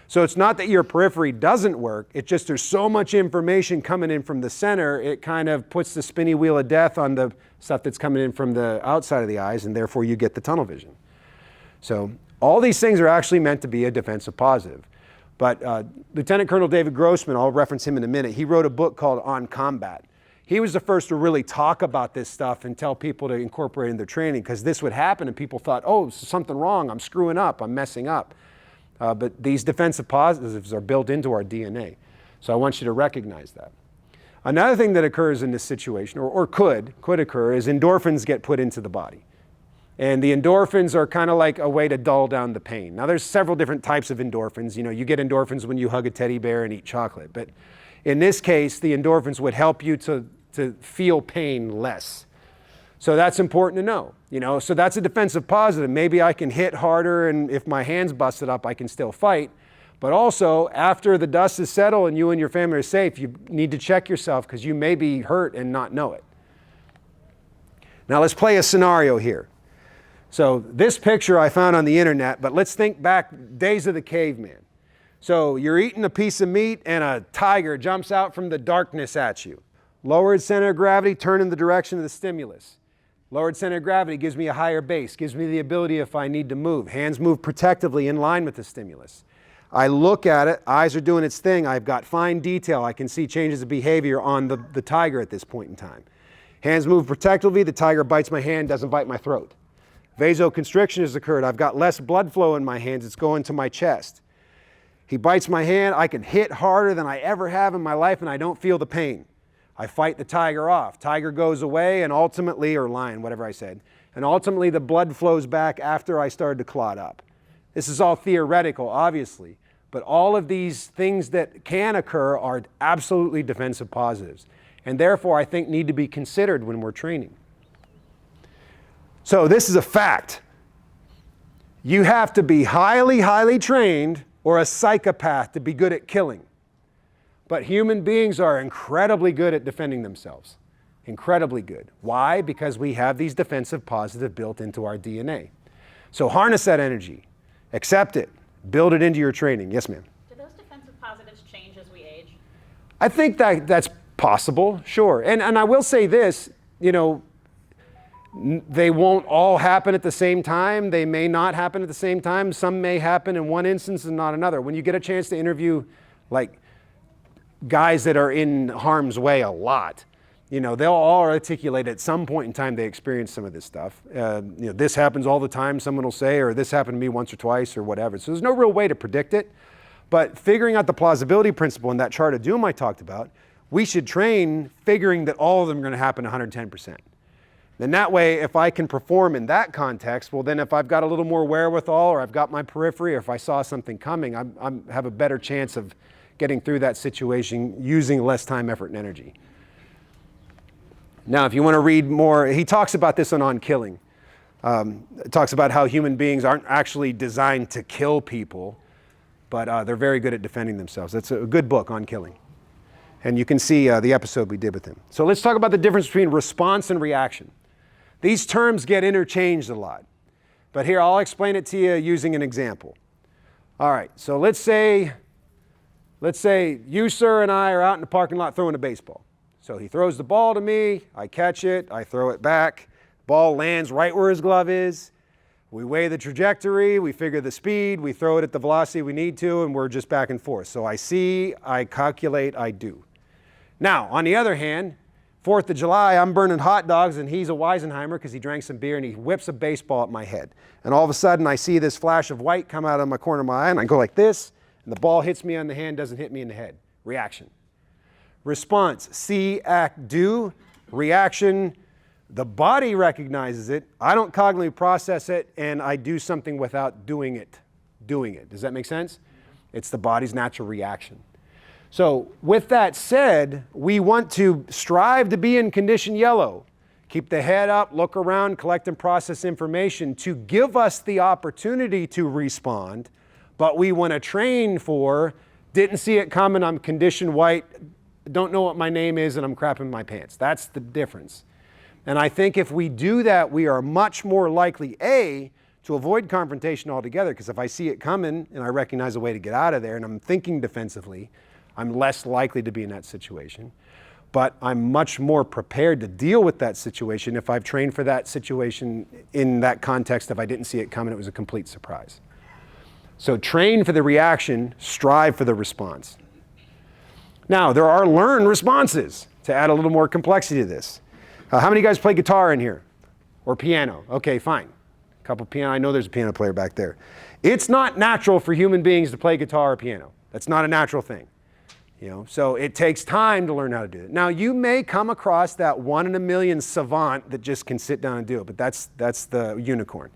So it's not that your periphery doesn't work, it's just there's so much information coming in from the center, it kind of puts the spinny wheel of death on the stuff that's coming in from the outside of the eyes, and therefore you get the tunnel vision. So all these things are actually meant to be a defensive positive. But Lieutenant Colonel David Grossman, I'll reference him in a minute, he wrote a book called On Combat. He was the first to really talk about this stuff and tell people to incorporate it in their training, because this would happen and people thought, oh, there's something wrong, I'm screwing up, I'm messing up. But these defensive positives are built into our DNA. So I want you to recognize that. Another thing that occurs in this situation, or could occur, is endorphins get put into the body. And the endorphins are kind of like a way to dull down the pain. Now there's several different types of endorphins. You get endorphins when you hug a teddy bear and eat chocolate. But in this case, the endorphins would help you to feel pain less. So that's important to know. So that's a defensive positive. Maybe I can hit harder, and if my hand's busted up, I can still fight. But also, after the dust is settled and you and your family are safe, you need to check yourself because you may be hurt and not know it. Now let's play a scenario here. So this picture I found on the internet, but let's think back days of the caveman. So you're eating a piece of meat and a tiger jumps out from the darkness at you. Lowered center of gravity, turn in the direction of the stimulus. Lowered center of gravity gives me a higher base, gives me the ability if I need to move. Hands move protectively in line with the stimulus. I look at it, eyes are doing its thing, I've got fine detail, I can see changes of behavior on the tiger at this point in time. Hands move protectively, the tiger bites my hand, doesn't bite my throat. Vasoconstriction has occurred. I've got less blood flow in my hands. It's going to my chest. He bites my hand. I can hit harder than I ever have in my life, and I don't feel the pain. I fight the tiger off. Tiger goes away, and ultimately, or lion, whatever I said, and ultimately the blood flows back after I started to clot up. This is all theoretical, obviously, but all of these things that can occur are absolutely defensive positives, and therefore I think need to be considered when we're training. So this is a fact. You have to be highly, highly trained or a psychopath to be good at killing. But human beings are incredibly good at defending themselves. Incredibly good. Why? Because we have these defensive positives built into our DNA. So harness that energy. Accept it. Build it into your training. Yes, ma'am? Do those defensive positives change as we age? I think that's possible, sure. And I will say this, they won't all happen at the same time. They may not happen at the same time. Some may happen in one instance and not another. When you get a chance to interview like guys that are in harm's way a lot, they'll all articulate at some point in time they experience some of this stuff. This happens all the time, someone will say, or this happened to me once or twice or whatever. So there's no real way to predict it. But figuring out the plausibility principle in that chart of doom I talked about, we should train figuring that all of them are going to happen 110%. Then that way, if I can perform in that context, well then if I've got a little more wherewithal or I've got my periphery or if I saw something coming, I have a better chance of getting through that situation using less time, effort, and energy. Now, if you want to read more, he talks about this on Killing. It talks about how human beings aren't actually designed to kill people, but they're very good at defending themselves. That's a good book on killing. And you can see the episode we did with him. So let's talk about the difference between response and reaction. These terms get interchanged a lot. But here, I'll explain it to you using an example. All right, so let's say you, sir, and I are out in the parking lot throwing a baseball. So he throws the ball to me, I catch it, I throw it back. Ball lands right where his glove is. We weigh the trajectory, we figure the speed, we throw it at the velocity we need to, and we're just back and forth. So I see, I calculate, I do. Now, on the other hand, 4th of July, I'm burning hot dogs, and he's a Weisenheimer because he drank some beer, and he whips a baseball at my head. And all of a sudden, I see this flash of white come out of my corner of my eye, and I go like this, and the ball hits me on the hand, doesn't hit me in the head. Reaction. Response, see, act, do. Reaction, the body recognizes it. I don't cognitively process it, and I do something without doing it. Does that make sense? It's the body's natural reaction. So with that said, we want to strive to be in condition yellow. Keep the head up, look around, collect and process information to give us the opportunity to respond, but we want to train for, didn't see it coming, I'm condition white, don't know what my name is, and I'm crapping my pants. That's the difference. And I think if we do that, we are much more likely, A, to avoid confrontation altogether, because if I see it coming and I recognize a way to get out of there and I'm thinking defensively, I'm less likely to be in that situation. But I'm much more prepared to deal with that situation if I've trained for that situation in that context if I didn't see it coming, it was a complete surprise. So train for the reaction, strive for the response. Now, there are learned responses to add a little more complexity to this. How many of you guys play guitar in here? Or piano? Okay, fine. A couple piano, I know there's a piano player back there. It's not natural for human beings to play guitar or piano. That's not a natural thing. So it takes time to learn how to do it. Now, you may come across that 1 in a million savant that just can sit down and do it, but that's the unicorn.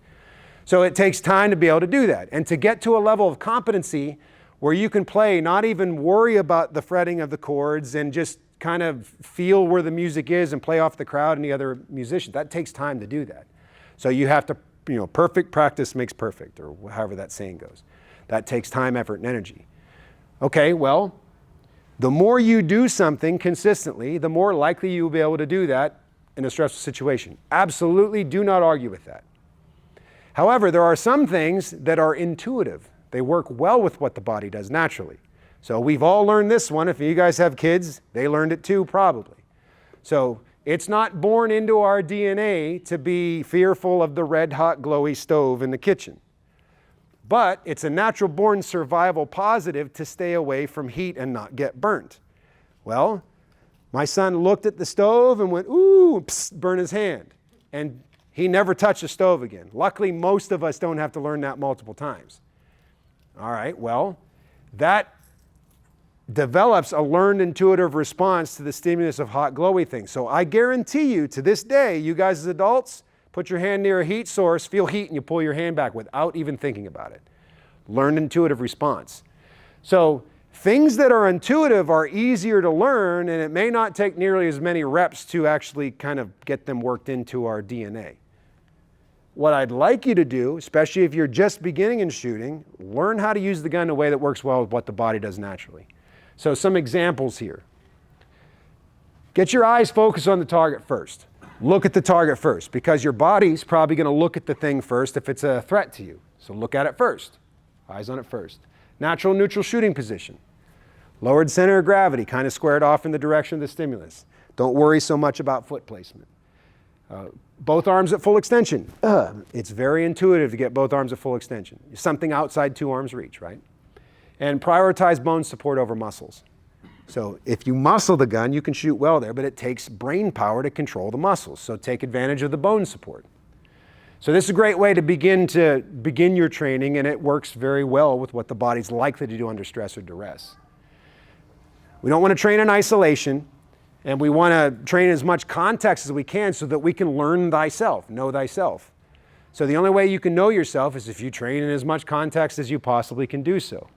So it takes time to be able to do that. And to get to a level of competency where you can play, not even worry about the fretting of the chords and just kind of feel where the music is and play off the crowd and the other musicians, that takes time to do that. So you have to, perfect practice makes perfect, or however that saying goes. That takes time, effort, and energy. Okay, well, the more you do something consistently, the more likely you will be able to do that in a stressful situation. Absolutely do not argue with that. However, there are some things that are intuitive. They work well with what the body does naturally. So we've all learned this one. If you guys have kids, they learned it too, probably. So it's not born into our DNA to be fearful of the red hot glowy stove in the kitchen. But it's a natural born survival positive to stay away from heat and not get burnt. Well, my son looked at the stove and went, ooh, psst, burn his hand. And He never touched a stove again. Luckily, most of us don't have to learn that multiple times. All right, well, that develops a learned intuitive response to the stimulus of hot, glowy things. So I guarantee you, to this day, you guys as adults, put your hand near a heat source, feel heat, and you pull your hand back without even thinking about it. Learned intuitive response. So things that are intuitive are easier to learn, and it may not take nearly as many reps to actually kind of get them worked into our DNA. What I'd like you to do, especially if you're just beginning in shooting, learn how to use the gun in a way that works well with what the body does naturally. So some examples here. Get your eyes focused on the target first. Look at the target first, because your body's probably going to look at the thing first if it's a threat to you. So look at it first. Eyes on it first. Natural neutral shooting position. Lowered center of gravity, kind of squared off in the direction of the stimulus. Don't worry so much about foot placement. Both arms at full extension. It's very intuitive to get both arms at full extension. Something outside 2 arms reach, right? And prioritize bone support over muscles. So if you muscle the gun, you can shoot well there, but it takes brain power to control the muscles. So take advantage of the bone support. So this is a great way to begin your training, and it works very well with what the body's likely to do under stress or duress. We don't want to train in isolation, and we want to train in as much context as we can so that we can learn thyself, know thyself. So the only way you can know yourself is if you train in as much context as you possibly can do so.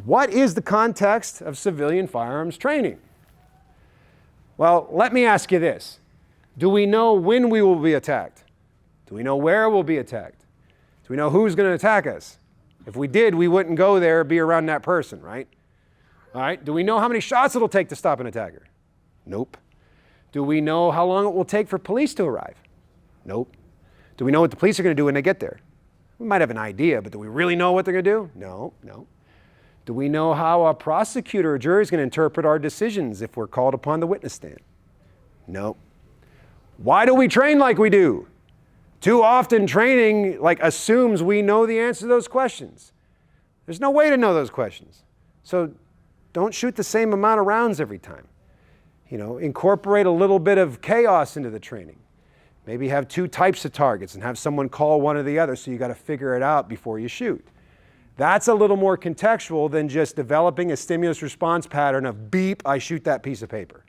What is the context of civilian firearms training? Well, let me ask you this. Do we know when we will be attacked? Do we know where we'll be attacked? Do we know who's going to attack us? If we did, we wouldn't go there or be around that person, right? All right. Do we know how many shots it'll take to stop an attacker? Nope. Do we know how long it will take for police to arrive? Nope. Do we know what the police are going to do when they get there? We might have an idea, but do we really know what they're going to do? No. Do we know how a prosecutor or jury is going to interpret our decisions if we're called upon the witness stand? No. Why do we train like we do? Too often training assumes we know the answer to those questions. There's no way to know those questions. So don't shoot the same amount of rounds every time. Incorporate a little bit of chaos into the training. Maybe have 2 types of targets and have someone call one or the other, so you got to figure it out before you shoot. That's a little more contextual than just developing a stimulus response pattern of beep, I shoot that piece of paper.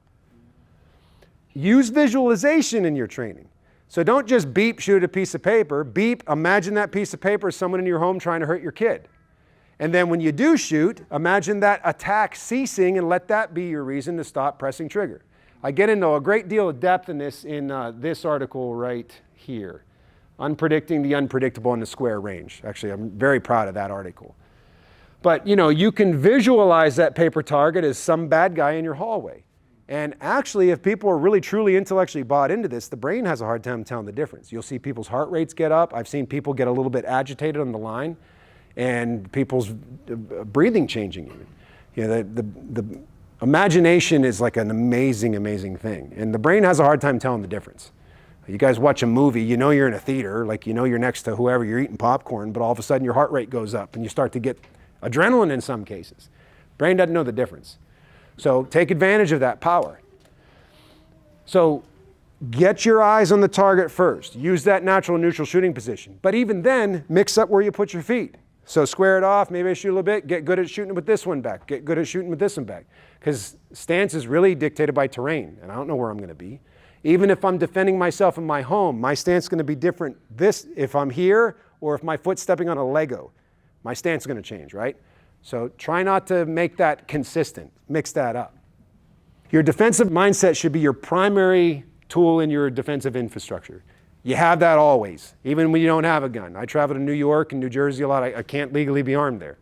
Use visualization in your training. So don't just beep, shoot a piece of paper. Beep, imagine that piece of paper is someone in your home trying to hurt your kid. And then when you do shoot, imagine that attack ceasing and let that be your reason to stop pressing trigger. I get into a great deal of depth in this article right here. Unpredicting the unpredictable in the square range. Actually, I'm very proud of that article. But you can visualize that paper target as some bad guy in your hallway. And actually, if people are really truly intellectually bought into this, the brain has a hard time telling the difference. You'll see people's heart rates get up. I've seen people get a little bit agitated on the line, and people's breathing changing even. The imagination is like an amazing, amazing thing. And the brain has a hard time telling the difference. You guys watch a movie, you're in a theater, you're next to whoever, you're eating popcorn, but all of a sudden your heart rate goes up and you start to get adrenaline in some cases. Brain doesn't know the difference. So take advantage of that power. So get your eyes on the target first. Use that natural neutral shooting position. But even then, mix up where you put your feet. So square it off, maybe I shoot a little bit, get good at shooting with this one back, get good at shooting with this one back. Because stance is really dictated by terrain, and I don't know where I'm going to be. Even if I'm defending myself in my home, my stance is going to be different if I'm here or if my foot's stepping on a Lego. My stance is going to change, right? So try not to make that consistent. Mix that up. Your defensive mindset should be your primary tool in your defensive infrastructure. You have that always, even when you don't have a gun. I travel to New York and New Jersey a lot. I can't legally be armed there.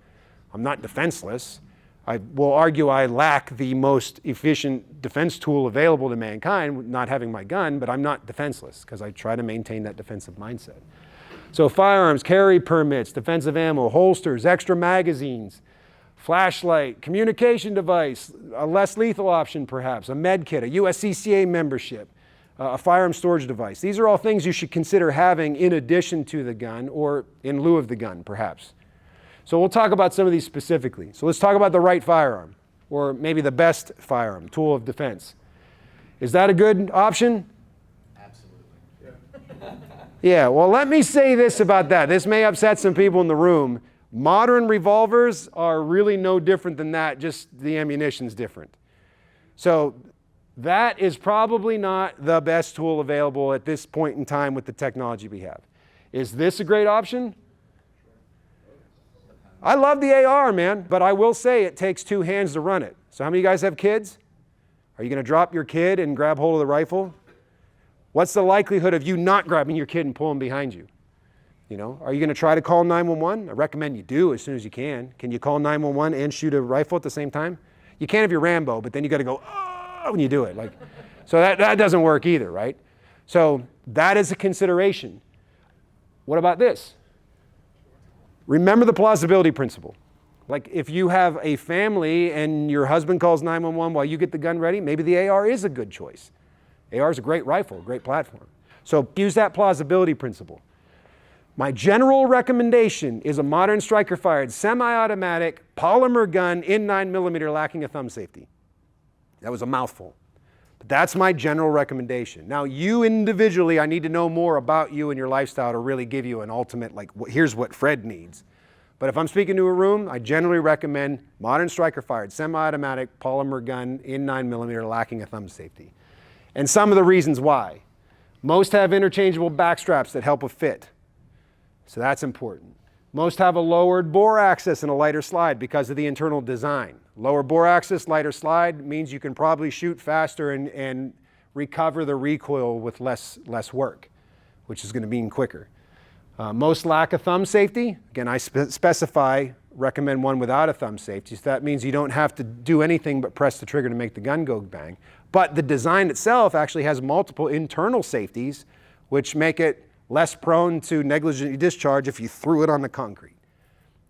I'm not defenseless. I will argue I lack the most efficient defense tool available to mankind, not having my gun, but I'm not defenseless because I try to maintain that defensive mindset. So firearms, carry permits, defensive ammo, holsters, extra magazines, flashlight, communication device, a less lethal option perhaps, a med kit, a USCCA membership, a firearm storage device. These are all things you should consider having in addition to the gun or in lieu of the gun perhaps. So we'll talk about some of these specifically. So let's talk about the right firearm, or maybe the best firearm, tool of defense. Is that a good option? Absolutely. Yeah. Yeah, well, let me say this about that. This may upset some people in the room. Modern revolvers are really no different than that, just the ammunition's different. So that is probably not the best tool available at this point in time with the technology we have. Is this a great option? I love the AR, man, but I will say it takes 2 hands to run it. So how many of you guys have kids? Are you going to drop your kid and grab hold of the rifle? What's the likelihood of you not grabbing your kid and pulling behind you? You know, are you going to try to call 911? I recommend you do as soon as you can. Can you call 911 and shoot a rifle at the same time? You can if you're Rambo, but then you got to go, oh, when you do it. So that doesn't work either, right? So that is a consideration. What about this? Remember the plausibility principle. Like if you have a family and your husband calls 911 while you get the gun ready, maybe the AR is a good choice. AR is a great rifle, a great platform. So use that plausibility principle. My general recommendation is a modern striker-fired semi-automatic polymer gun in 9mm lacking a thumb safety. That was a mouthful. But that's my general recommendation. Now you individually, I need to know more about you and your lifestyle to really give you an ultimate, like here's what Fred needs. But if I'm speaking to a room, I generally recommend modern striker-fired semi-automatic polymer gun in 9mm lacking a thumb safety. And some of the reasons why. Most have interchangeable back straps that help with fit. So that's important. Most have a lowered bore axis and a lighter slide because of the internal design. Lower bore axis, lighter slide means you can probably shoot faster and recover the recoil with less work, which is going to mean quicker. Most lack a thumb safety. Again, I recommend one without a thumb safety. So that means you don't have to do anything but press the trigger to make the gun go bang. But the design itself actually has multiple internal safeties, which make it less prone to negligent discharge if you threw it on the concrete.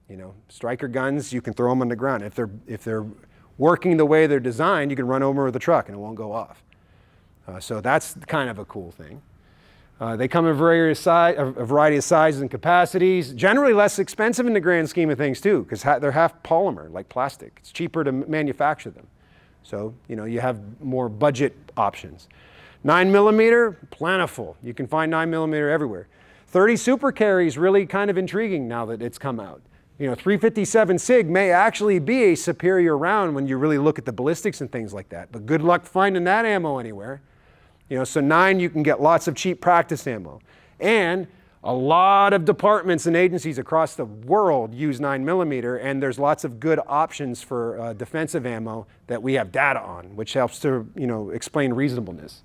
You know, striker guns, you can throw them on the ground. If they're working the way they're designed, you can run over with a truck and it won't go off. So that's kind of a cool thing. They come in a variety of sizes and capacities. Generally less expensive in the grand scheme of things too, because they're half polymer, like plastic. It's cheaper to manufacture them. So, you know, you have more budget options. 9mm, plentiful. You can find 9mm everywhere. 30 super carry is really kind of intriguing now that it's come out. You know, 357 SIG may actually be a superior round when you really look at the ballistics and things like that. But good luck finding that ammo anywhere. You know, so 9, you can get lots of cheap practice ammo. And a lot of departments and agencies across the world use 9mm, and there's lots of good options for defensive ammo that we have data on, which helps to, you know, explain reasonableness.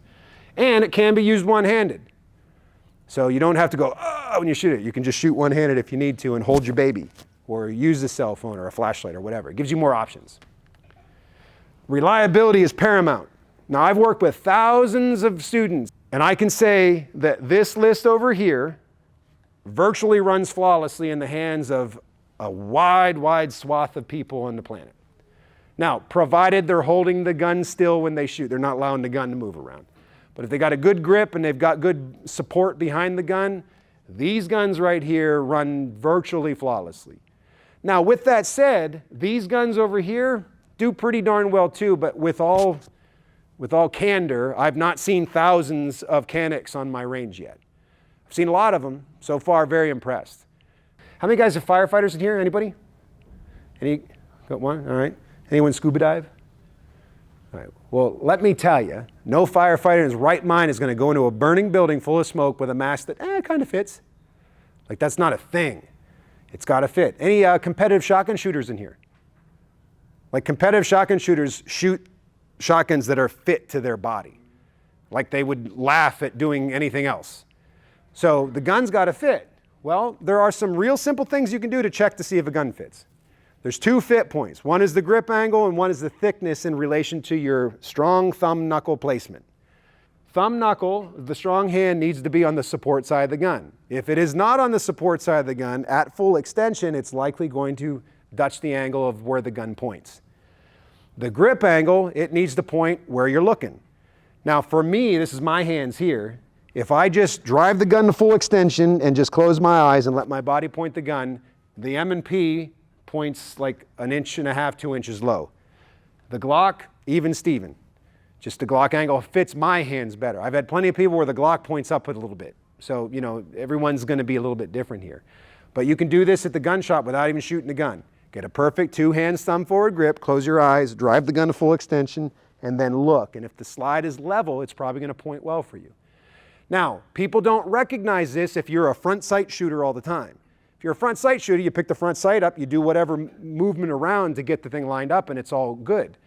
And it can be used one-handed. So you don't have to go, oh, when you shoot it. You can just shoot one-handed if you need to and hold your baby, or use a cell phone or a flashlight or whatever. It gives you more options. Reliability is paramount. Now, I've worked with thousands of students, and I can say that this list over here virtually runs flawlessly in the hands of a wide swath of people on the planet. Now, provided they're holding the gun still when they shoot. They're not allowing the gun to move around. But if they got a good grip and they've got good support behind the gun, these guns right here run virtually flawlessly. Now, with that said, these guns over here do pretty darn well too, but with all candor, I've not seen thousands of Canics on my range yet. I've seen a lot of them. So far, very impressed. How many guys are firefighters in here? Anybody? Got one? All right. Anyone scuba dive? All right. Well, let me tell you, no firefighter in his right mind is going to go into a burning building full of smoke with a mask that kind of fits. Like, that's not a thing. It's got to fit. Any competitive shotgun shooters in here? Like, competitive shotgun shooters shoot shotguns that are fit to their body. Like they would laugh at doing anything else. So the gun's got to fit. Well, there are some real simple things you can do to check to see if a gun fits. There's 2 fit points. One is the grip angle and one is the thickness in relation to your strong thumb knuckle placement. Thumb knuckle, the strong hand, needs to be on the support side of the gun. If it is not on the support side of the gun, at full extension, it's likely going to Dutch the angle of where the gun points. The grip angle, it needs to point where you're looking. Now for me, this is my hands here. If I just drive the gun to full extension and just close my eyes and let my body point the gun, the M&P points like 1.5 inches, 2 inches low. The Glock, even Steven. Just the Glock angle fits my hands better. I've had plenty of people where the Glock points up a little bit. So, everyone's going to be a little bit different here. But you can do this at the gun shop without even shooting the gun. Get a perfect 2-hand thumb forward grip, close your eyes, drive the gun to full extension, and then look. And if the slide is level, it's probably going to point well for you. Now, people don't recognize this if you're a front sight shooter all the time. If you're a front sight shooter, you pick the front sight up, you do whatever movement around to get the thing lined up, and it's all good.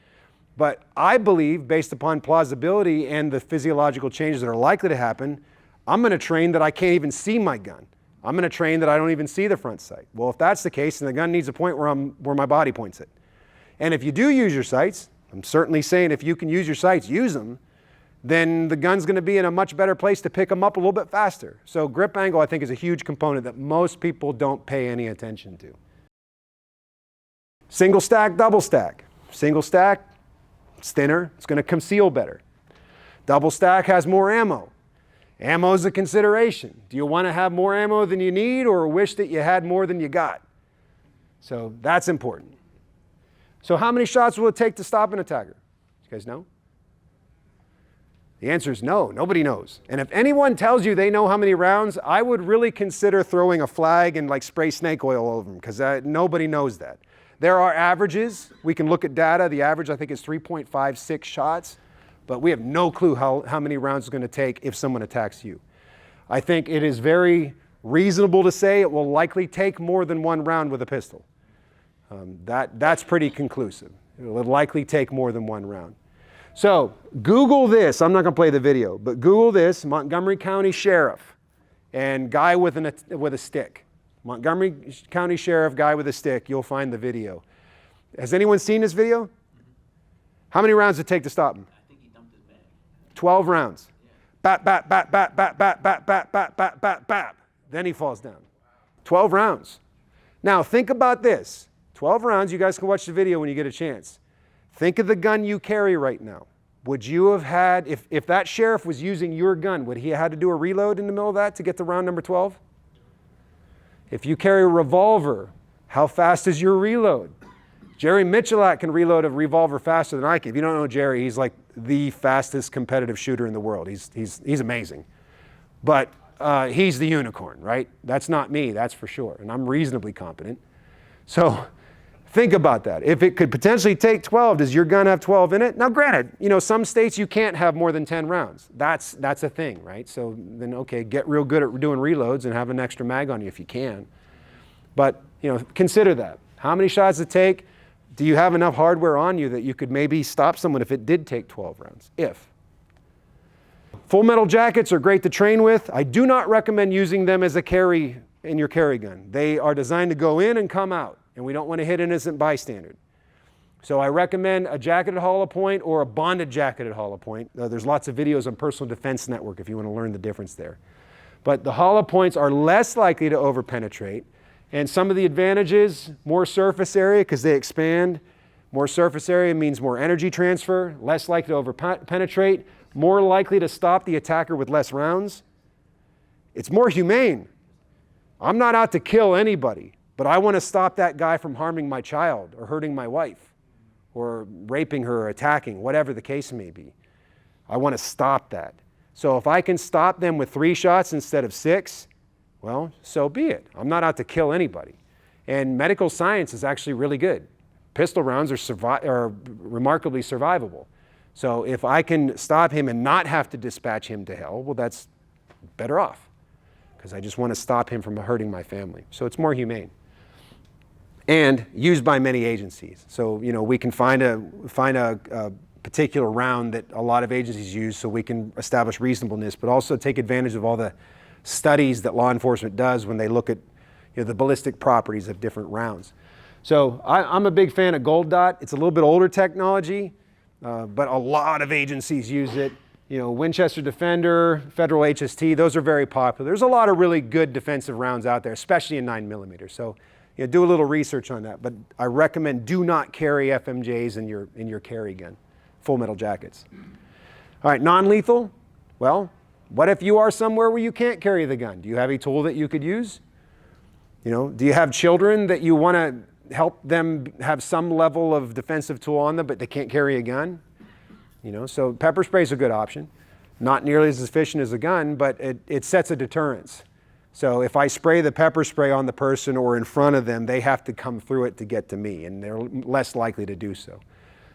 But I believe, based upon plausibility and the physiological changes that are likely to happen, I'm going to train that I can't even see my gun. I'm going to train that I don't even see the front sight. Well, if that's the case, then the gun needs a point where my body points it. And if you do use your sights, I'm certainly saying if you can use your sights, use them, then the gun's going to be in a much better place to pick them up a little bit faster. So grip angle, I think, is a huge component that most people don't pay any attention to. Single stack, double stack. Single stack, it's thinner, it's going to conceal better. Double stack has more ammo. Ammo is a consideration. Do you want to have more ammo than you need or wish that you had more than you got? So that's important. So how many shots will it take to stop an attacker? You guys know? The answer is no. Nobody knows. And if anyone tells you they know how many rounds, I would really consider throwing a flag and spray snake oil over them, because nobody knows that. There are averages. We can look at data. The average, I think, is 3.56 shots. But we have no clue how many rounds it's going to take if someone attacks you. I think it is very reasonable to say it will likely take more than one round with a pistol. That's pretty conclusive. It will likely take more than one round. So Google this. I'm not going to play the video, but Google this, Montgomery County Sheriff and guy with a stick. Montgomery County Sheriff, guy with a stick. You'll find the video. Has anyone seen this video? How many rounds did it take to stop him? 12 rounds. Bap, bap, bap, bap, bap, bap, bap, bap, bap, bap, bap, bap. Then he falls down. 12 rounds. Now think about this. 12 rounds, you guys can watch the video when you get a chance. Think of the gun you carry right now. Would you have had, if that sheriff was using your gun, would he have had to do a reload in the middle of that to get to round number 12? If you carry a revolver, how fast is your reload? Jerry Michalak can reload a revolver faster than I can. If you don't know Jerry, he's like the fastest competitive shooter in the world. He's amazing. But he's the unicorn, right? That's not me, that's for sure. And I'm reasonably competent. So think about that. If it could potentially take 12, does your gun have 12 in it? Now granted, some states you can't have more than 10 rounds. That's a thing, right? So then, okay, get real good at doing reloads and have an extra mag on you if you can. But, consider that. How many shots does it take? Do you have enough hardware on you that you could maybe stop someone if it did take 12 rounds? Full metal jackets are great to train with. I do not recommend using them as a carry in your carry gun. They are designed to go in and come out, and we don't want to hit innocent bystander. So I recommend a jacketed hollow point or a bonded jacketed hollow point. There's lots of videos on Personal Defense Network if you want to learn the difference there. But the hollow points are less likely to over-penetrate. And some of the advantages, more surface area because they expand. More surface area means more energy transfer, less likely to over-penetrate, more likely to stop the attacker with less rounds. It's more humane. I'm not out to kill anybody, but I want to stop that guy from harming my child or hurting my wife or raping her or attacking, whatever the case may be. I want to stop that. So if I can stop them with 3 shots instead of 6, well, so be it. I'm not out to kill anybody. And medical science is actually really good. Pistol rounds are remarkably survivable. So if I can stop him and not have to dispatch him to hell, well, that's better off, because I just want to stop him from hurting my family. So it's more humane. And used by many agencies. So, we can find a particular round that a lot of agencies use so we can establish reasonableness, but also take advantage of all the studies that law enforcement does when they look at the ballistic properties of different rounds. So I'm a big fan of Gold Dot. It's a little bit older technology, but a lot of agencies use it. Winchester Defender, Federal HST, those are very popular. There's a lot of really good defensive rounds out there, especially in 9mm. So do a little research on that. But I recommend do not carry FMJs in your carry gun, full metal jackets. All right, non-lethal. Well, what if you are somewhere where you can't carry the gun? Do you have a tool that you could use? Do you have children that you want to help them have some level of defensive tool on them, but they can't carry a gun? So pepper spray is a good option. Not nearly as efficient as a gun, but it sets a deterrence. So if I spray the pepper spray on the person or in front of them, they have to come through it to get to me, and they're less likely to do so.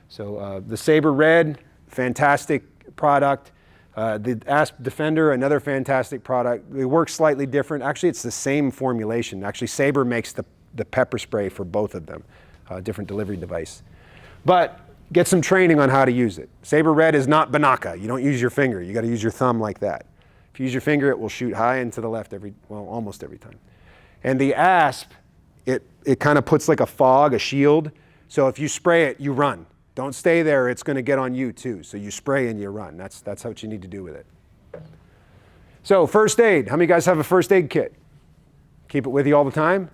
So the Saber Red, fantastic product. The Asp Defender, another fantastic product. It works slightly different. Actually, it's the same formulation. Actually, Saber makes the pepper spray for both of them, different delivery device. But get some training on how to use it. Saber Red is not Banaka. You don't use your finger. You got to use your thumb like that. If you use your finger, it will shoot high and to the left almost every time. And the Asp, it kind of puts like a fog, a shield. So if you spray it, you run. Don't stay there, it's going to get on you too. So you spray and you run. That's what you need to do with it. So first aid. How many guys have a first aid kit? Keep it with you all the time?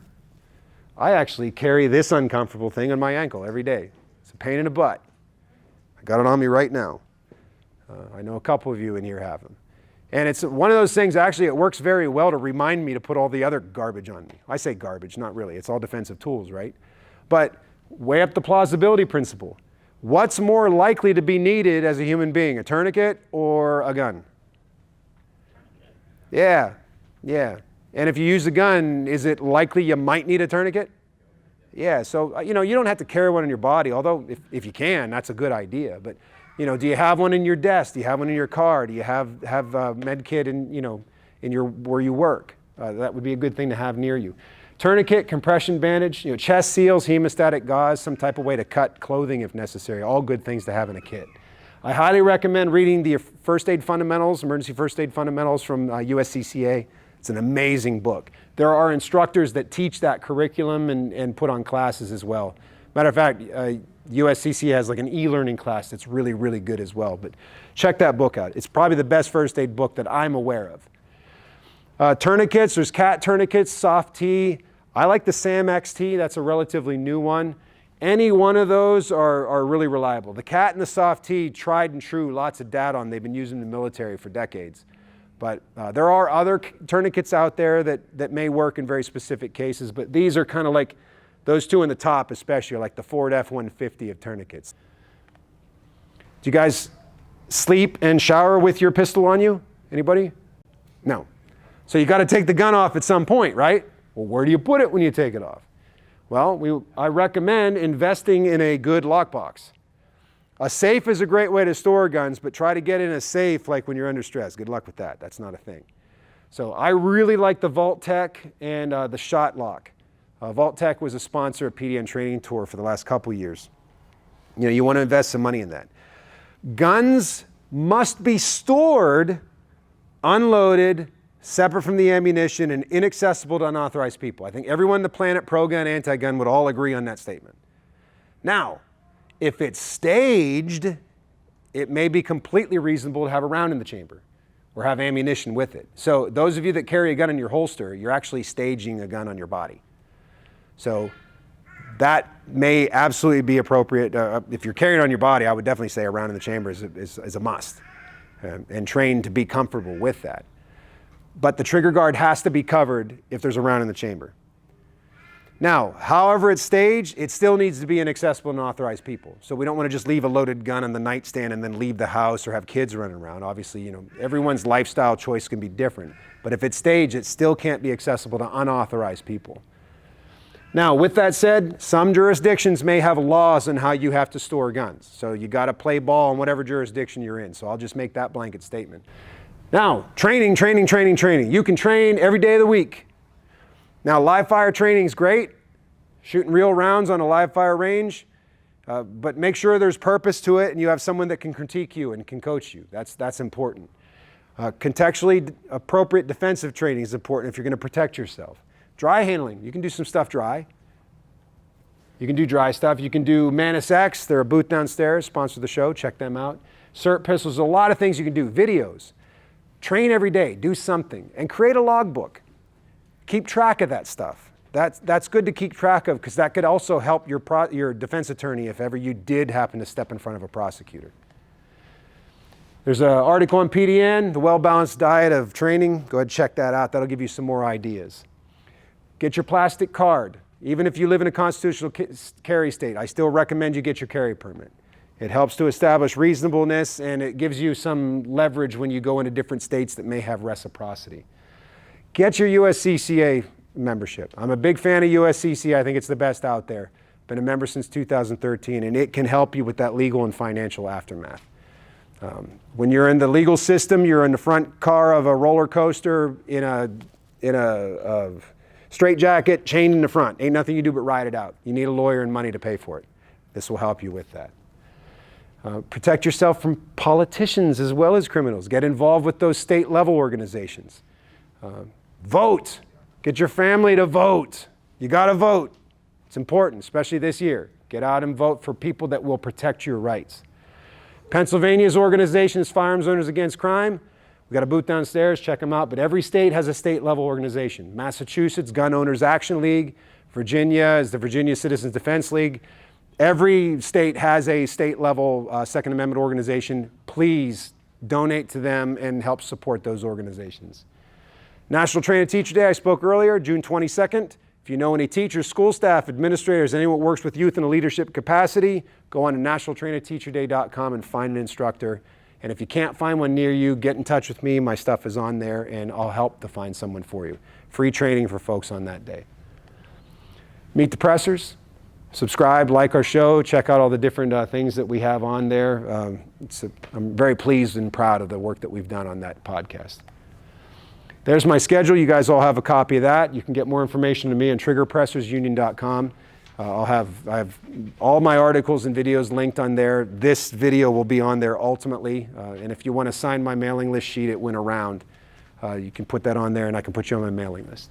I actually carry this uncomfortable thing on my ankle every day. It's a pain in the butt. I got it on me right now. I know a couple of you in here have them. And it's one of those things, actually, it works very well to remind me to put all the other garbage on me. I say garbage, not really. It's all defensive tools, right? But weigh up the plausibility principle. What's more likely to be needed as a human being, a tourniquet or a gun? Yeah. And if you use a gun, is it likely you might need a tourniquet? Yeah, so you don't have to carry one in your body, although if you can, that's a good idea. But do you have one in your desk? Do you have one in your car? Do you have a med kit in where you work? That would be a good thing to have near you. Tourniquet, compression bandage, chest seals, hemostatic gauze, some type of way to cut clothing if necessary. All good things to have in a kit. I highly recommend reading the First Aid Fundamentals, Emergency First Aid Fundamentals from USCCA. It's an amazing book. There are instructors that teach that curriculum and put on classes as well. Matter of fact, USCCA has like an e-learning class that's really, really good as well. But check that book out. It's probably the best first aid book that I'm aware of. Tourniquets, there's cat tourniquets, soft T. I like the SAM XT, that's a relatively new one. Any one of those are really reliable. The cat and the soft T, tried and true, lots of data on. They've been used in the military for decades. But there are other tourniquets out there that may work in very specific cases, but these are kind of like, those two in the top especially are like the Ford F-150 of tourniquets. Do you guys sleep and shower with your pistol on you? Anybody? No. So you got to take the gun off at some point, right? Well, where do you put it when you take it off? Well, I recommend investing in a good lockbox. A safe is a great way to store guns, but try to get in a safe like when you're under stress. Good luck with that. That's not a thing. So I really like the Vault-Tec and the Shot Lock. Vault-Tec was a sponsor of PDN Training Tour for the last couple years. You want to invest some money in that. Guns must be stored, unloaded, separate from the ammunition, and inaccessible to unauthorized people. I think everyone on the planet, pro-gun, anti-gun, would all agree on that statement. Now, if it's staged, it may be completely reasonable to have a round in the chamber or have ammunition with it. So those of you that carry a gun in your holster, you're actually staging a gun on your body. So that may absolutely be appropriate. If you're carrying it on your body, I would definitely say a round in the chamber is a must, and train to be comfortable with that. But the trigger guard has to be covered if there's a round in the chamber. Now, however it's staged, it still needs to be inaccessible to unauthorized people. So we don't want to just leave a loaded gun on the nightstand and then leave the house or have kids running around. Obviously, everyone's lifestyle choice can be different. But if it's staged, it still can't be accessible to unauthorized people. Now, with that said, some jurisdictions may have laws on how you have to store guns. So you got to play ball in whatever jurisdiction you're in. So I'll just make that blanket statement. Now, training. You can train every day of the week. Now, live fire training is great, shooting real rounds on a live fire range, but make sure there's purpose to it and you have someone that can critique you and can coach you. That's important. Contextually appropriate defensive training is important if you're going to protect yourself. Dry handling, you can do some stuff dry. You can do dry stuff. You can do Manus X, they're a booth downstairs, sponsor the show, check them out. Cert pistols, a lot of things you can do. Videos. Train every day, do something, and create a logbook. Keep track of that stuff. That's good to keep track of because that could also help your defense attorney if ever you did happen to step in front of a prosecutor. There's an article on PDN, The Well-Balanced Diet of Training. Go ahead and check that out. That'll give you some more ideas. Get your plastic card. Even if you live in a constitutional carry state, I still recommend you get your carry permit. It helps to establish reasonableness, and it gives you some leverage when you go into different states that may have reciprocity. Get your USCCA membership. I'm a big fan of USCCA. I think it's the best out there. Been a member since 2013, and it can help you with that legal and financial aftermath. When you're in the legal system, you're in the front car of a roller coaster in a straitjacket, chained in the front. Ain't nothing you do but ride it out. You need a lawyer and money to pay for it. This will help you with that. Protect yourself from politicians as well as criminals. Get involved with those state level organizations. Vote. Get your family to vote. You got to vote. It's important, especially this year. Get out and vote for people that will protect your rights. Pennsylvania's organization is Firearms Owners Against Crime. We've got a booth downstairs, check them out. But every state has a state level organization. Massachusetts, Gun Owners Action League. Virginia is the Virginia Citizens Defense League. Every state has a state level Second Amendment organization. Please donate to them and help support those organizations. National Trainer Teacher Day, I spoke earlier, June 22nd. If you know any teachers, school staff, administrators, anyone who works with youth in a leadership capacity, go on to nationaltrainerteacherday.com and find an instructor. And if you can't find one near you, get in touch with me. My stuff is on there, and I'll help to find someone for you. Free training for folks on that day. Meet the Pressers. Subscribe, like our show, check out all the different things that we have on there. I'm very pleased and proud of the work that we've done on that podcast. There's my schedule. You guys all have a copy of that. You can get more information to me on triggerpressersunion.com. I have all my articles and videos linked on there. This video will be on there ultimately. And if you want to sign my mailing list sheet, it went around. You can put that on there and I can put you on my mailing list.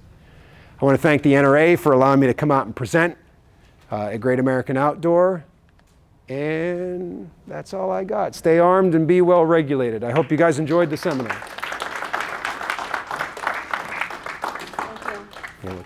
I want to thank the NRA for allowing me to come out and present at Great American Outdoor. And that's all I got. Stay armed and be well regulated. I hope you guys enjoyed the seminar. Thank you. Yeah.